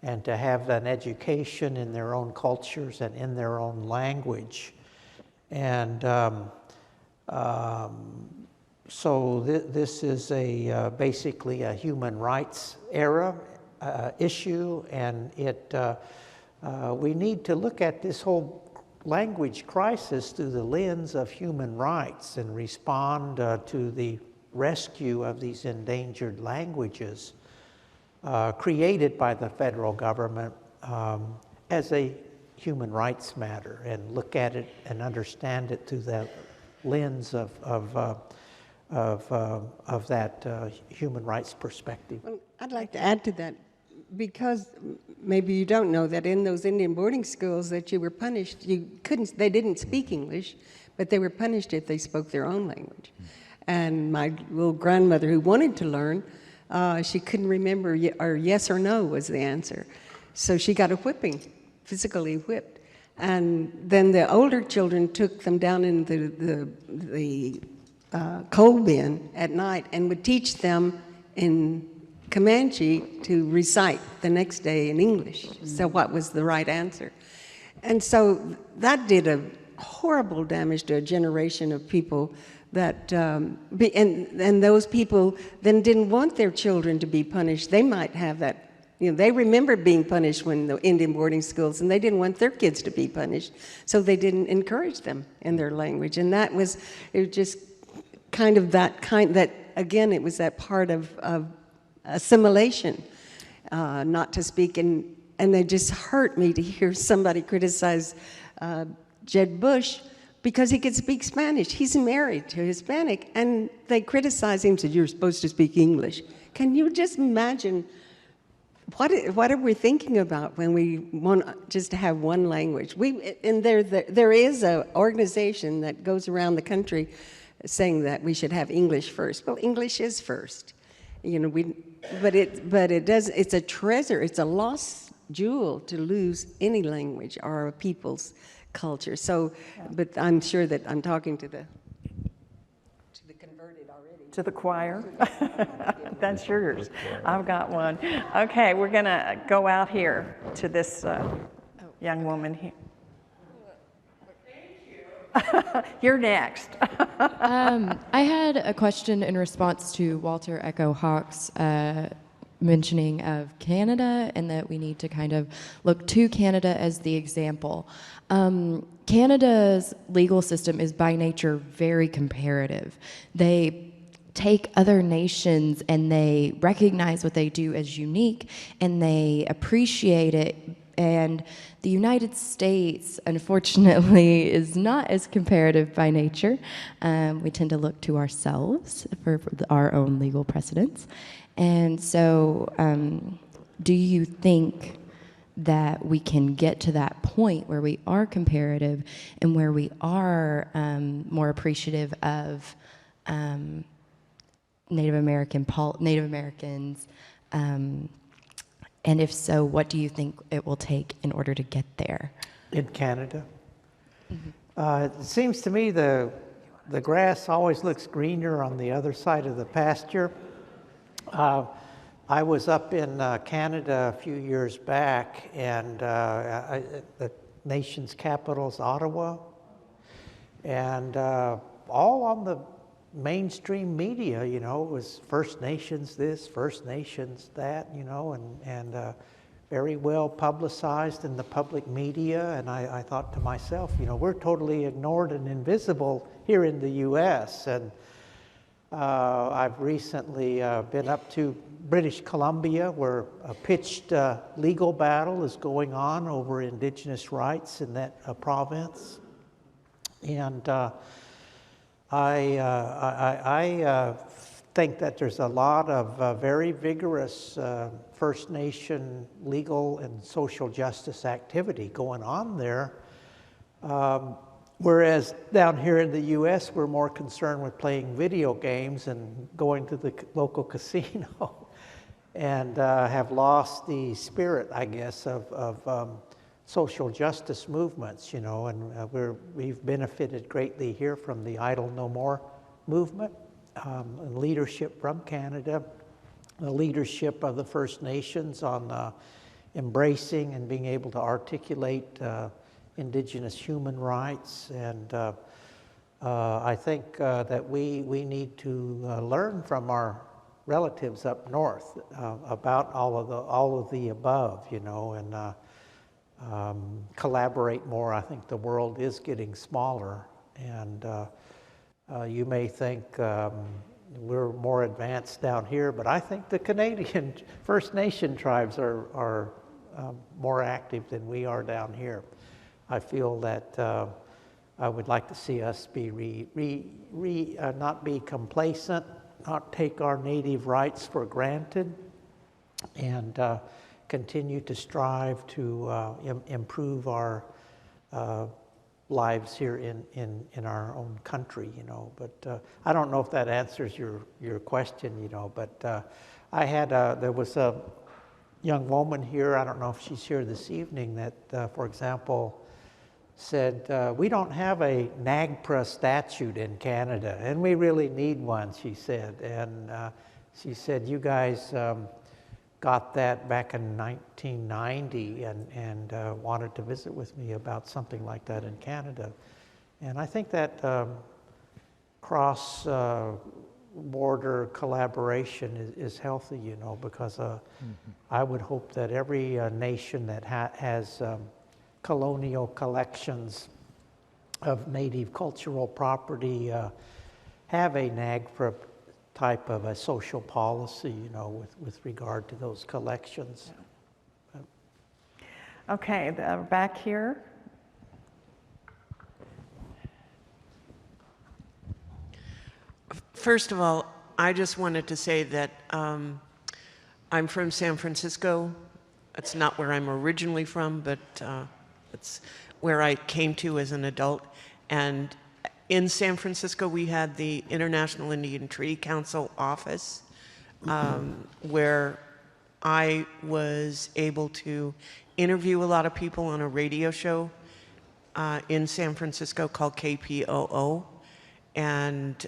and to have an education in their own cultures and in their own language. And so this is basically a human rights era issue, and we need to look at this whole language crisis through the lens of human rights and respond to the rescue of these endangered languages created by the federal government as a human rights matter, and look at it and understand it through that lens of that human rights perspective. Well, I'd like to add to that, because maybe you don't know that in those Indian boarding schools that you were punished, they didn't speak English, but they were punished if they spoke their own language. And my little grandmother who wanted to learn, she couldn't remember, or yes or no was the answer. So she got a whipping, physically whipped. And then the older children took them down in the coal bin at night and would teach them in Comanche to recite the next day in English. So what was the right answer? And so that did a horrible damage to a generation of people that, and those people then didn't want their children to be punished. They might have that You know, they remember being punished when the Indian boarding schools, and they didn't want their kids to be punished, so they didn't encourage them in their language. And it was just kind of that, again, it was that part of assimilation, not to speak. And it just hurt me to hear somebody criticize Jeb Bush because he could speak Spanish. He's married to a Hispanic, and they criticize him, said, "You're supposed to speak English." Can you just imagine what are we thinking about when we want just to have one language? There is an organization that goes around the country saying that we should have English first. Well, English is first, you know. But it does. It's a treasure. It's a lost jewel to lose any language or a people's culture. So, but I'm sure that I'm talking to the converted already. To the choir. That's yours. I've got one. Okay, we're going to go out here to this young woman here. You're next. I had a question in response to Walter Echo Hawk's mentioning of Canada, and that we need to kind of look to Canada as the example. Canada's legal system is by nature very comparative. They take other nations and they recognize what they do as unique, and they appreciate it. And the United States, unfortunately, is not as comparative by nature. We tend to look to ourselves for our own legal precedents. And so do you think that we can get to that point where we are comparative and where we are more appreciative of Native Americans? And if so, what do you think it will take in order to get there? In Canada? It seems to me the grass always looks greener on the other side of the pasture. I was up in Canada a few years back, and the nation's capital is Ottawa, and all on the mainstream media, you know, it was First Nations this, First Nations that, you know, and very well publicized in the public media. And I thought to myself, you know, we're totally ignored and invisible here in the U.S. And I've recently been up to British Columbia, where a pitched legal battle is going on over Indigenous rights in that province. And I think that there's a lot of very vigorous First Nation legal and social justice activity going on there. Whereas down here in the U.S., we're more concerned with playing video games and going to the local casino and have lost the spirit, I guess, of social justice movements, you know, and we've benefited greatly here from the Idle No More movement, and leadership from Canada, the leadership of the First Nations on embracing and being able to articulate Indigenous human rights. And I think that we need to learn from our relatives up north about all of the above, you know, and collaborate more. I think the world is getting smaller, and you may think we're more advanced down here, but I think the Canadian First Nation tribes are more active than we are down here. I feel that I would like to see us be not be complacent, not take our native rights for granted, and continue to strive to improve our lives here in our own country, you know. But I don't know if that answers your question, you know. But I had there was a young woman here. I don't know if she's here this evening. That, for example, said we don't have a NAGPRA statute in Canada, and we really need one. She said, and she said, you guys got that back in 1990 and wanted to visit with me about something like that in Canada. And I think that border collaboration is healthy, you know, because I would hope that every nation that has colonial collections of native cultural property have a NAGPRA type of a social policy, you know, with regard to those collections. Okay, back here. First of all, I just wanted to say that I'm from San Francisco. It's not where I'm originally from, but it's where I came to as an adult. And in San Francisco, we had the International Indian Treaty Council office, where I was able to interview a lot of people on a radio show in San Francisco called KPOO. And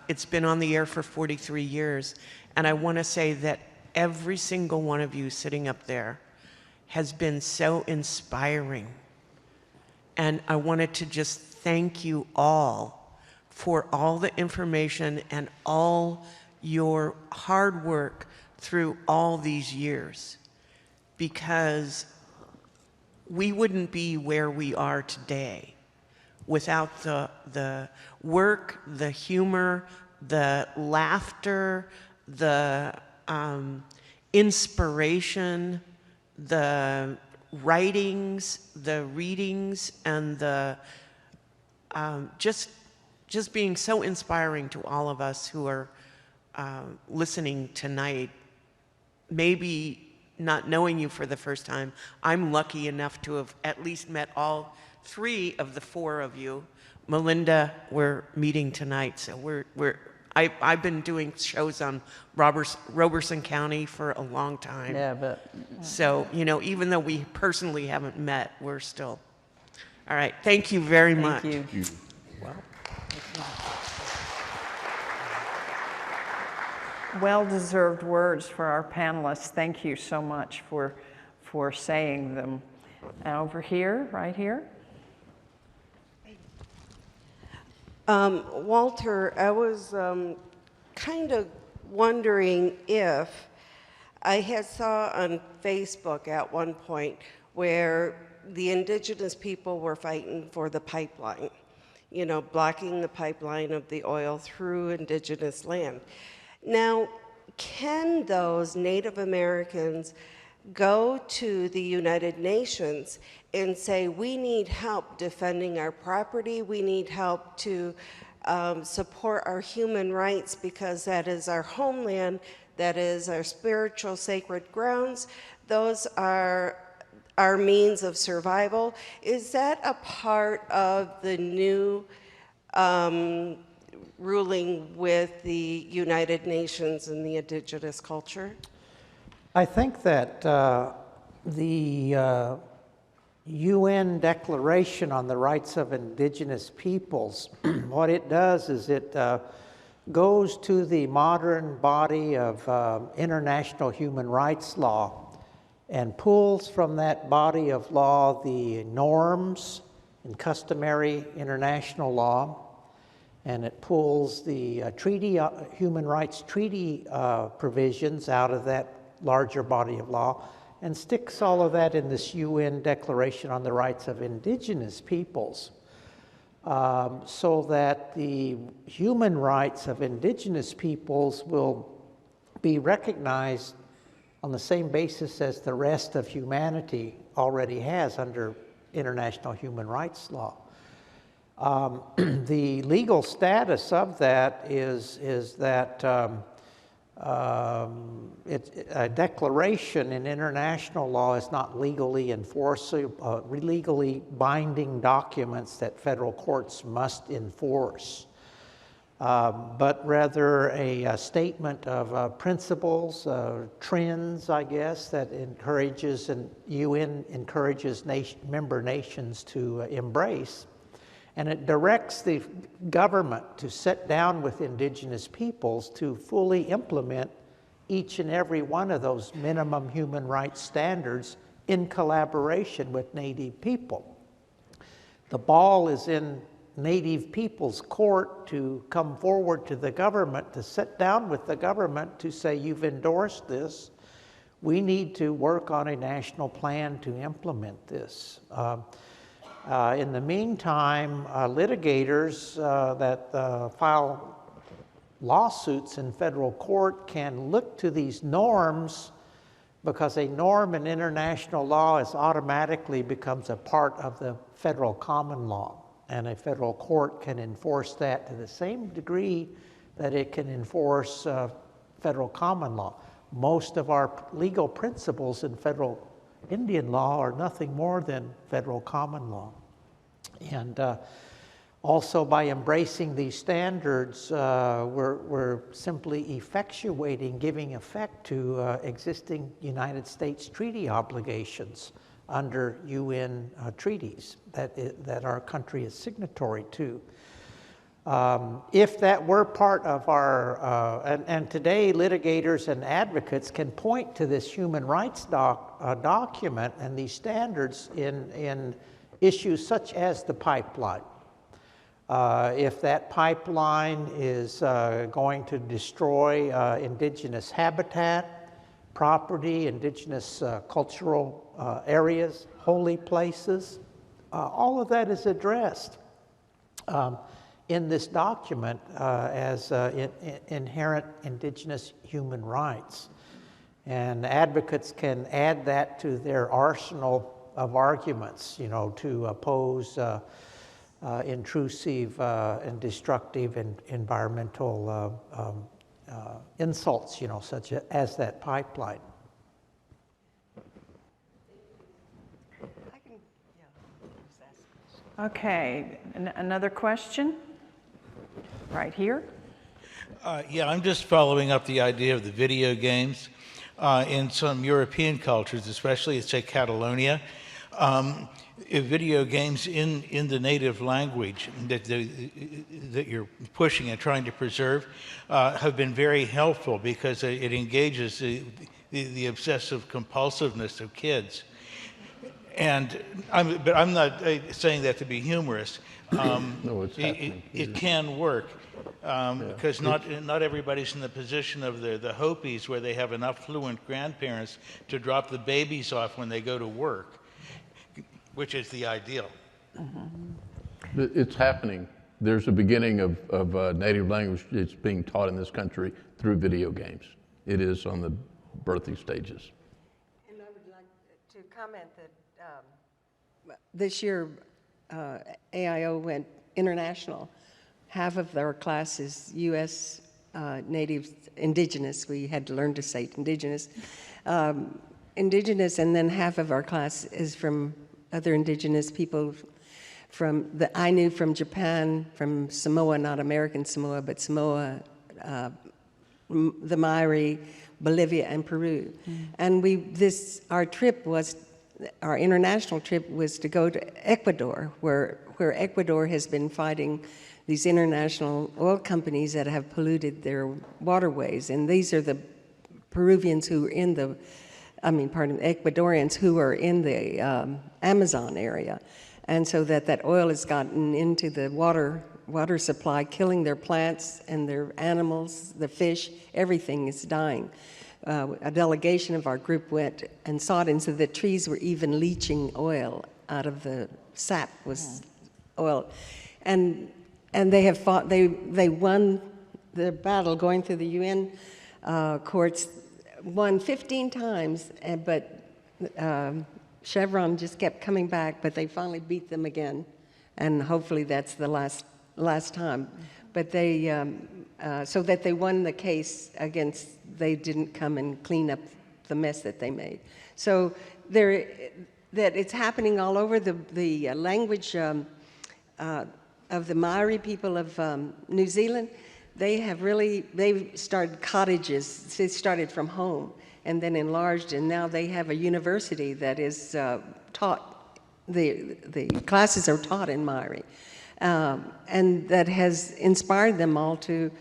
it's been on the air for 43 years. And I want to say that every single one of you sitting up there has been so inspiring. And I wanted to just thank you all for all the information and all your hard work through all these years, because we wouldn't be where we are today without the work, the humor, the laughter, the inspiration, the writings, the readings, and the just being so inspiring to all of us who are listening tonight. Maybe not knowing you for the first time, I'm lucky enough to have at least met all 3 of the 4 of you. Melinda, we're meeting tonight, so I've been doing shows on Robeson County for a long time. Yeah, but so, you know, even though we personally haven't met, we're still. All right, thank you very much. Thank you. Wow. Well-deserved words for our panelists. Thank you so much for saying them. And over here, right here. Walter, I was kind of wondering if I had saw on Facebook at one point where the indigenous people were fighting for the pipeline, you know, blocking the pipeline of the oil through indigenous land. Now, can those Native Americans go to the United Nations and say, we need help defending our property, we need help to support our human rights because that is our homeland, that is our spiritual sacred grounds, those are our means of survival? Is that a part of the new ruling with the United Nations and the indigenous culture? I think that the UN Declaration on the Rights of Indigenous Peoples, what it does is it goes to the modern body of international human rights law and pulls from that body of law the norms and customary international law, and it pulls the human rights treaty provisions out of that larger body of law and sticks all of that in this UN Declaration on the Rights of Indigenous Peoples, so that the human rights of indigenous peoples will be recognized on the same basis as the rest of humanity already has under international human rights law. The legal status of that is that a declaration in international law is not legally enforceable, legally binding documents that federal courts must enforce, but rather a statement of principles, trends, I guess, that encourages and UN encourages member nations to embrace. And it directs the government to sit down with indigenous peoples to fully implement each and every one of those minimum human rights standards in collaboration with Native people. The ball is in Native Peoples Court to come forward to the government, to sit down with the government to say, you've endorsed this. We need to work on a national plan to implement this. In the meantime, litigators that file lawsuits in federal court can look to these norms, because a norm in international law is automatically becomes a part of the federal common law, and a federal court can enforce that to the same degree that it can enforce federal common law. Most of our legal principles in federal Indian law are nothing more than federal common law. And also, by embracing these standards, we're simply effectuating, giving effect to existing United States treaty obligations under UN treaties that our country is signatory to. If that were part of our, and today litigators and advocates can point to this human rights document and these standards in issues such as the pipeline. If that pipeline is going to destroy indigenous habitat, property, indigenous cultural areas, holy places, all of that is addressed in this document as inherent indigenous human rights. And advocates can add that to their arsenal of arguments, you know, to oppose intrusive and destructive and environmental insults, you know, such as that pipeline. Okay, another question? Right here. Yeah, I'm just following up the idea of the video games. In some European cultures, especially, say, Catalonia, video games in the native language that you're pushing and trying to preserve have been very helpful, because it engages the obsessive compulsiveness of kids. And but I'm not saying that to be humorous. No, it's happening. It can work, because not everybody's in the position of the Hopis, where they have enough fluent grandparents to drop the babies off when they go to work, which is the ideal. Mm-hmm. It's happening. There's a beginning of native language. It's being taught in this country through video games. It is on the birthing stages. And I would like to comment that this year AIO went international. Half of our class is U.S. Native Indigenous. We had to learn to say Indigenous. Indigenous, and then half of our class is from other Indigenous people from I knew from Japan, from Samoa, not American Samoa, but Samoa, the Maori, Bolivia, and Peru. And our international trip was to go to Ecuador, where Ecuador has been fighting these international oil companies that have polluted their waterways. And these are the Peruvians who are in the, Ecuadorians who are in the Amazon area. And so that oil has gotten into the water supply, killing their plants and their animals, the fish, everything is dying. A delegation of our group went and saw it, and so the trees were even leaching oil out of the sap was oil. And they have fought, they won the battle going through the UN courts, won 15 times, but Chevron just kept coming back, but they finally beat them again. And hopefully that's the last time. But they, so that they won the case against, they didn't come and clean up the mess that they made. So that it's happening all over. The language of the Maori people of New Zealand, they've started cottages. They started from home and then enlarged, and now they have a university that is taught, the classes are taught in Maori. And that has inspired them all to,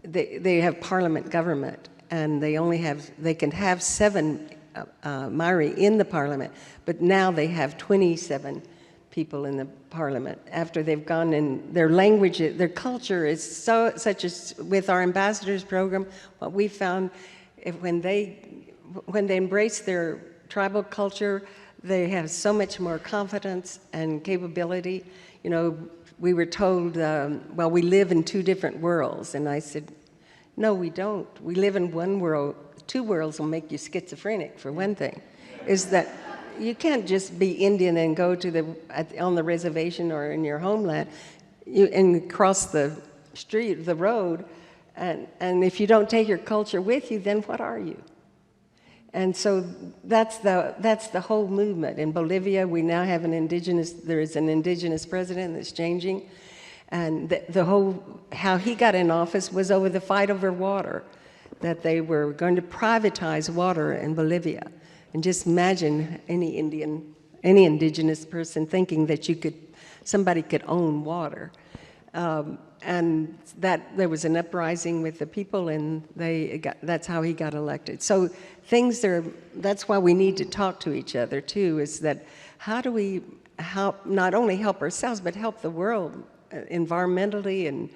they have parliament government, and they can have 7 Maori in the parliament, but now they have 27 people in the parliament after they've gone, and their language, their culture is such as with our ambassadors program, what we found, when they embrace their tribal culture, they have so much more confidence and capability. You know, we were told, well, we live in two different worlds, and I said, no, we don't. We live in one world. Two worlds will make you schizophrenic, for one thing, is that you can't just be Indian and go to on the reservation or in your homeland and cross the street, the road, and if you don't take your culture with you, then what are you? And so that's the whole movement. In Bolivia, we now have there is an indigenous president that's changing, and the whole, how he got in office was over the fight over water, that they were going to privatize water in Bolivia. And just imagine any indigenous person thinking that somebody could own water. And that there was an uprising with the people, and that's how he got elected. So that's why we need to talk to each other too, is that how do we not only help ourselves, but help the world environmentally and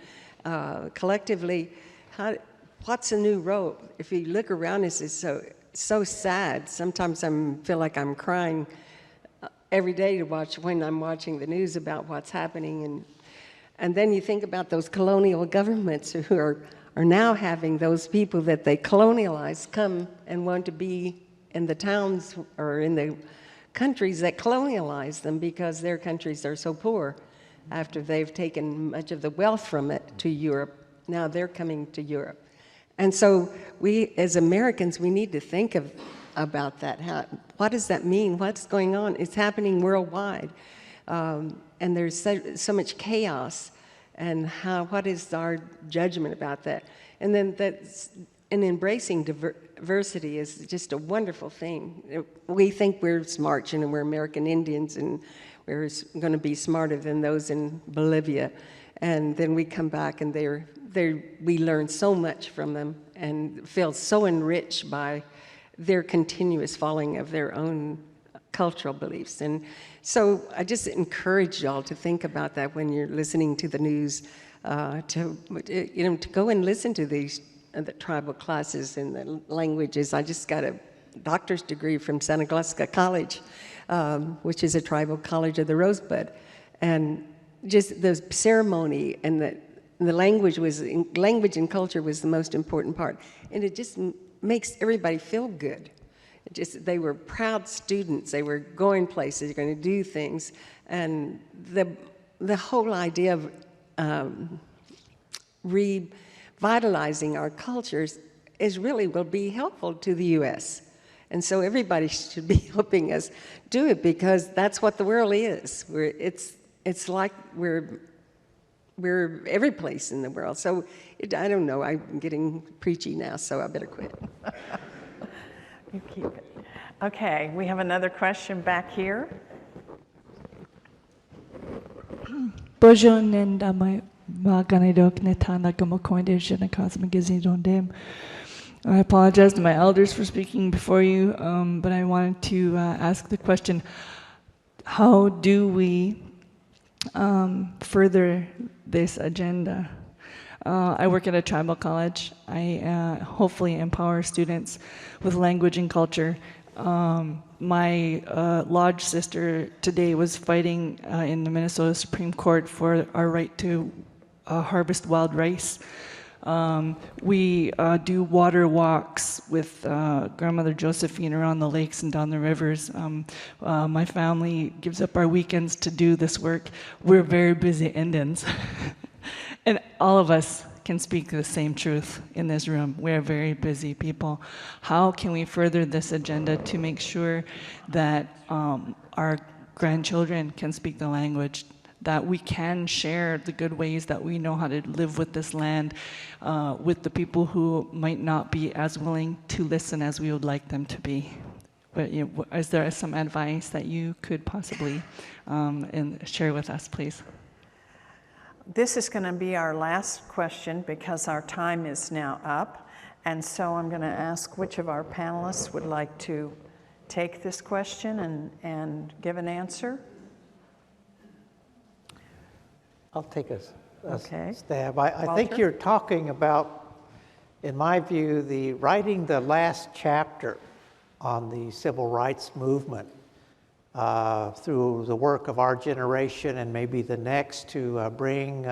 collectively? What's a new road? If you look around, it's so sad. Sometimes I feel like I'm crying every day when I'm watching the news about what's happening. And then you think about those colonial governments who are now having those people that they colonialized come and want to be in the towns or in the countries that colonialized them, because their countries are so poor after they've taken much of the wealth from it to Europe. Now they're coming to Europe. And so we, as Americans, we need to think about that. What does that mean? What's going on? It's happening worldwide. And there's so much chaos. And what is our judgment about that? And then embracing diversity is just a wonderful thing. We think we're smart, and we're American Indians, and we're going to be smarter than those in Bolivia. And then we come back, and we learn so much from them and feel so enriched by their continuous following of their own cultural beliefs. And so I just encourage y'all to think about that when you're listening to the news, to go and listen to the tribal classes and the languages. I just got a doctor's degree from Santa Glaska College, which is a tribal college of the Rosebud. And just the ceremony and the language and culture was the most important part. And it just makes everybody feel good. They were proud students. They were going places, going to do things. And the whole idea of revitalizing our cultures will be helpful to the U.S. And so everybody should be helping us do it, because that's what the world is. It's like we're every place in the world. So I don't know, I'm getting preachy now, so I better quit. You keep it. Okay, we have another question back here. Bonjour, I apologize to my elders for speaking before you, but I wanted to ask the question, how do we further this agenda? I work at a tribal college. I hopefully empower students with language and culture. My lodge sister today was fighting in the Minnesota Supreme Court for our right to harvest wild rice. We do water walks with Grandmother Josephine around the lakes and down the rivers. My family gives up our weekends to do this work. We're very busy Indians. And all of us can speak the same truth in this room. We're very busy people. How can we further this agenda to make sure that our grandchildren can speak the language, that we can share the good ways that we know how to live with this land, with the people who might not be as willing to listen as we would like them to be? But is there some advice that you could possibly share with us, please? This is going to be our last question because our time is now up. And so I'm going to ask which of our panelists would like to take this question and give an answer. I'll take a Okay. stab. I think Walter? you're talking about, in my view, writing the last chapter on the civil rights movement through the work of our generation and maybe the next to bring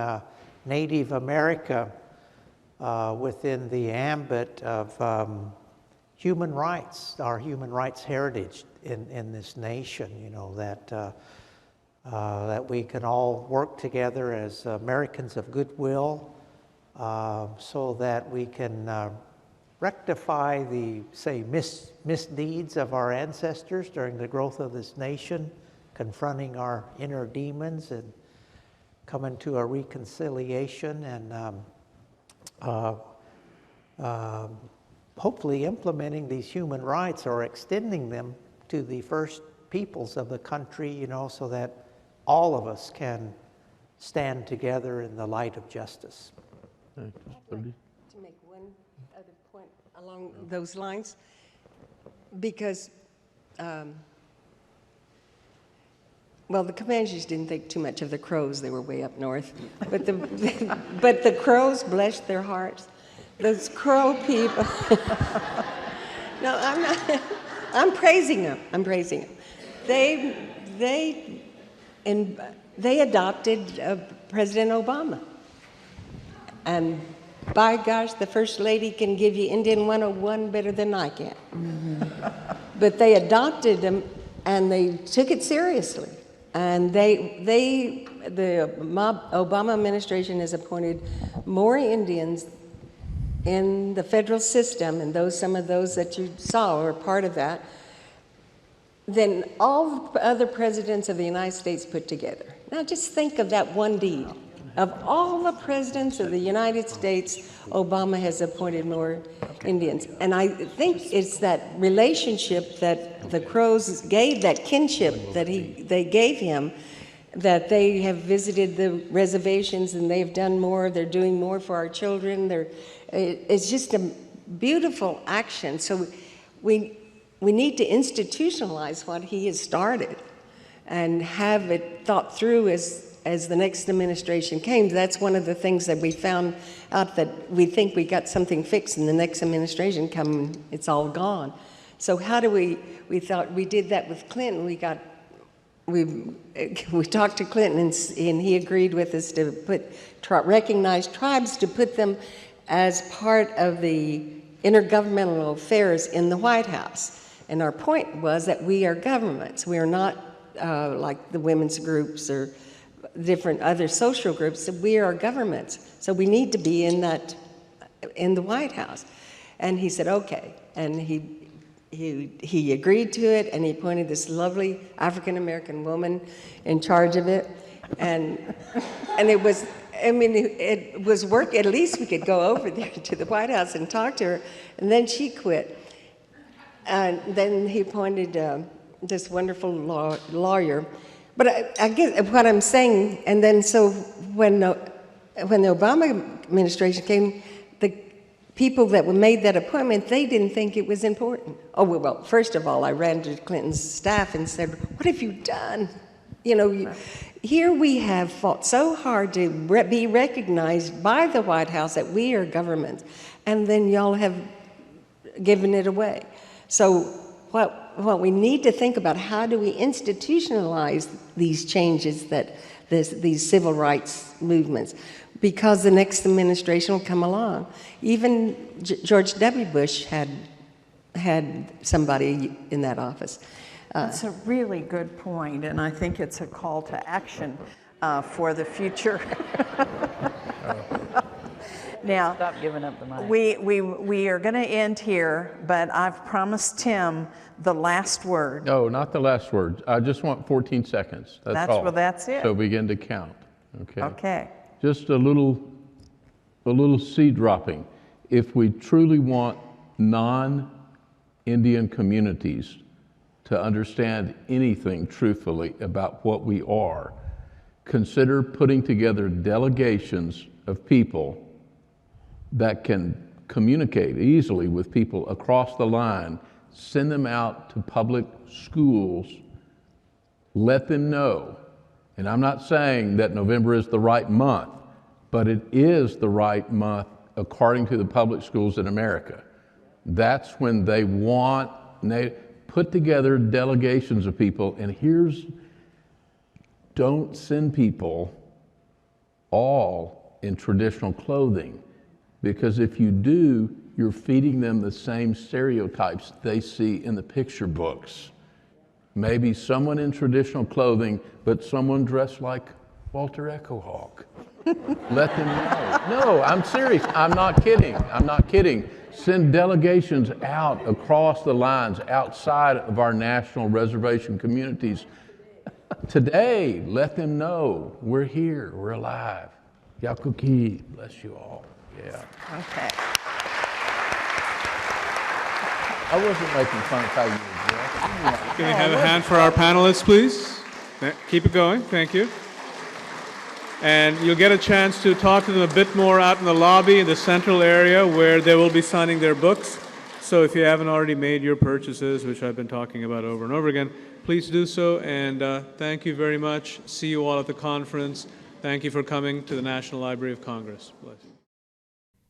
Native America within the ambit of human rights, our human rights heritage in this nation, that we can all work together as Americans of goodwill so that we can rectify the, say, misdeeds of our ancestors during the growth of this nation, confronting our inner demons and coming to a reconciliation and hopefully implementing these human rights or extending them to the first peoples of the country, so that all of us can stand together in the light of justice. To make one other point along those lines, because, the Comanches didn't think too much of the Crows. They were way up north. But the Crows, bless their hearts, those Crow people. No, I'm not. I'm praising them. I'm praising them. They adopted President Obama. And by gosh, the First Lady can give you Indian 101 better than I can. But they adopted him, and they took it seriously. And the Obama administration has appointed more Indians in the federal system, and some of those that you saw are part of that, than all the other presidents of the United States put together. Now just think of that one deed. Of all the presidents of the United States, Obama has appointed more Indians. And I think it's that relationship that the Crows gave, that kinship that they gave him, that they have visited the reservations and they've done more, they're doing more for our children. It's just a beautiful action. So we need to institutionalize what he has started and have it thought through as the next administration came. That's one of the things that we found out, that we think we got something fixed, and the next administration come, it's all gone. So how do we thought we did that with Clinton. We talked to Clinton, and he agreed with us to recognize tribes, to put them as part of the intergovernmental affairs in the White House. And our point was that we are governments. We are not like the women's groups or different other social groups. We are governments. So we need to be in the White House. And he said, okay. And he agreed to it, and he appointed this lovely African-American woman in charge of it. And it was, it was work. At least we could go over there to the White House and talk to her. And then she quit. And then he appointed this wonderful lawyer. But I guess what I'm saying, and then so when the Obama administration came, the people that made that appointment, they didn't think it was important. Oh, well, first of all, I ran to Clinton's staff and said, what have you done? Here we have fought so hard to be recognized by the White House that we are government, and then y'all have given it away. So what we need to think about, how do we institutionalize these changes, these civil rights movements? Because the next administration will come along. Even George W. Bush had somebody in that office. That's a really good point, and I think it's a call to action for the future. Now, stop giving up the mic. We are going to end here, but I've promised Tim the last word. No, not the last word. I just want 14 seconds. That's all. Well, that's it. So begin to count. Okay. Okay. Just a little seed dropping. If we truly want non-Indian communities to understand anything truthfully about what we are, consider putting together delegations of people that can communicate easily with people across the line, send them out to public schools, let them know And I'm not saying that November is the right month, but it is the right month according to the public schools in America. That's when they put together delegations of people, and don't send people all in traditional clothing, because if you do, you're feeding them the same stereotypes they see in the picture books. Maybe someone in traditional clothing, but someone dressed like Walter Echo Hawk. Let them know. No, I'm serious. I'm not kidding. I'm not kidding. Send delegations out across the lines outside of our national reservation communities. Today, let them know we're here, we're alive. Yakuki, bless you all. Yeah. Okay. I wasn't making fun of how you were dressed. Can we have a hand for our panelists, please? Keep it going. Thank you. And you'll get a chance to talk to them a bit more out in the lobby in the central area where they will be signing their books. So if you haven't already made your purchases, which I've been talking about over and over again, please do so. And thank you very much. See you all at the conference. Thank you for coming to the National Library of Congress. Bless you.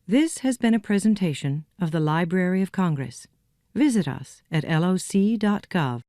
This has been a presentation of the Library of Congress. Visit us at loc.gov.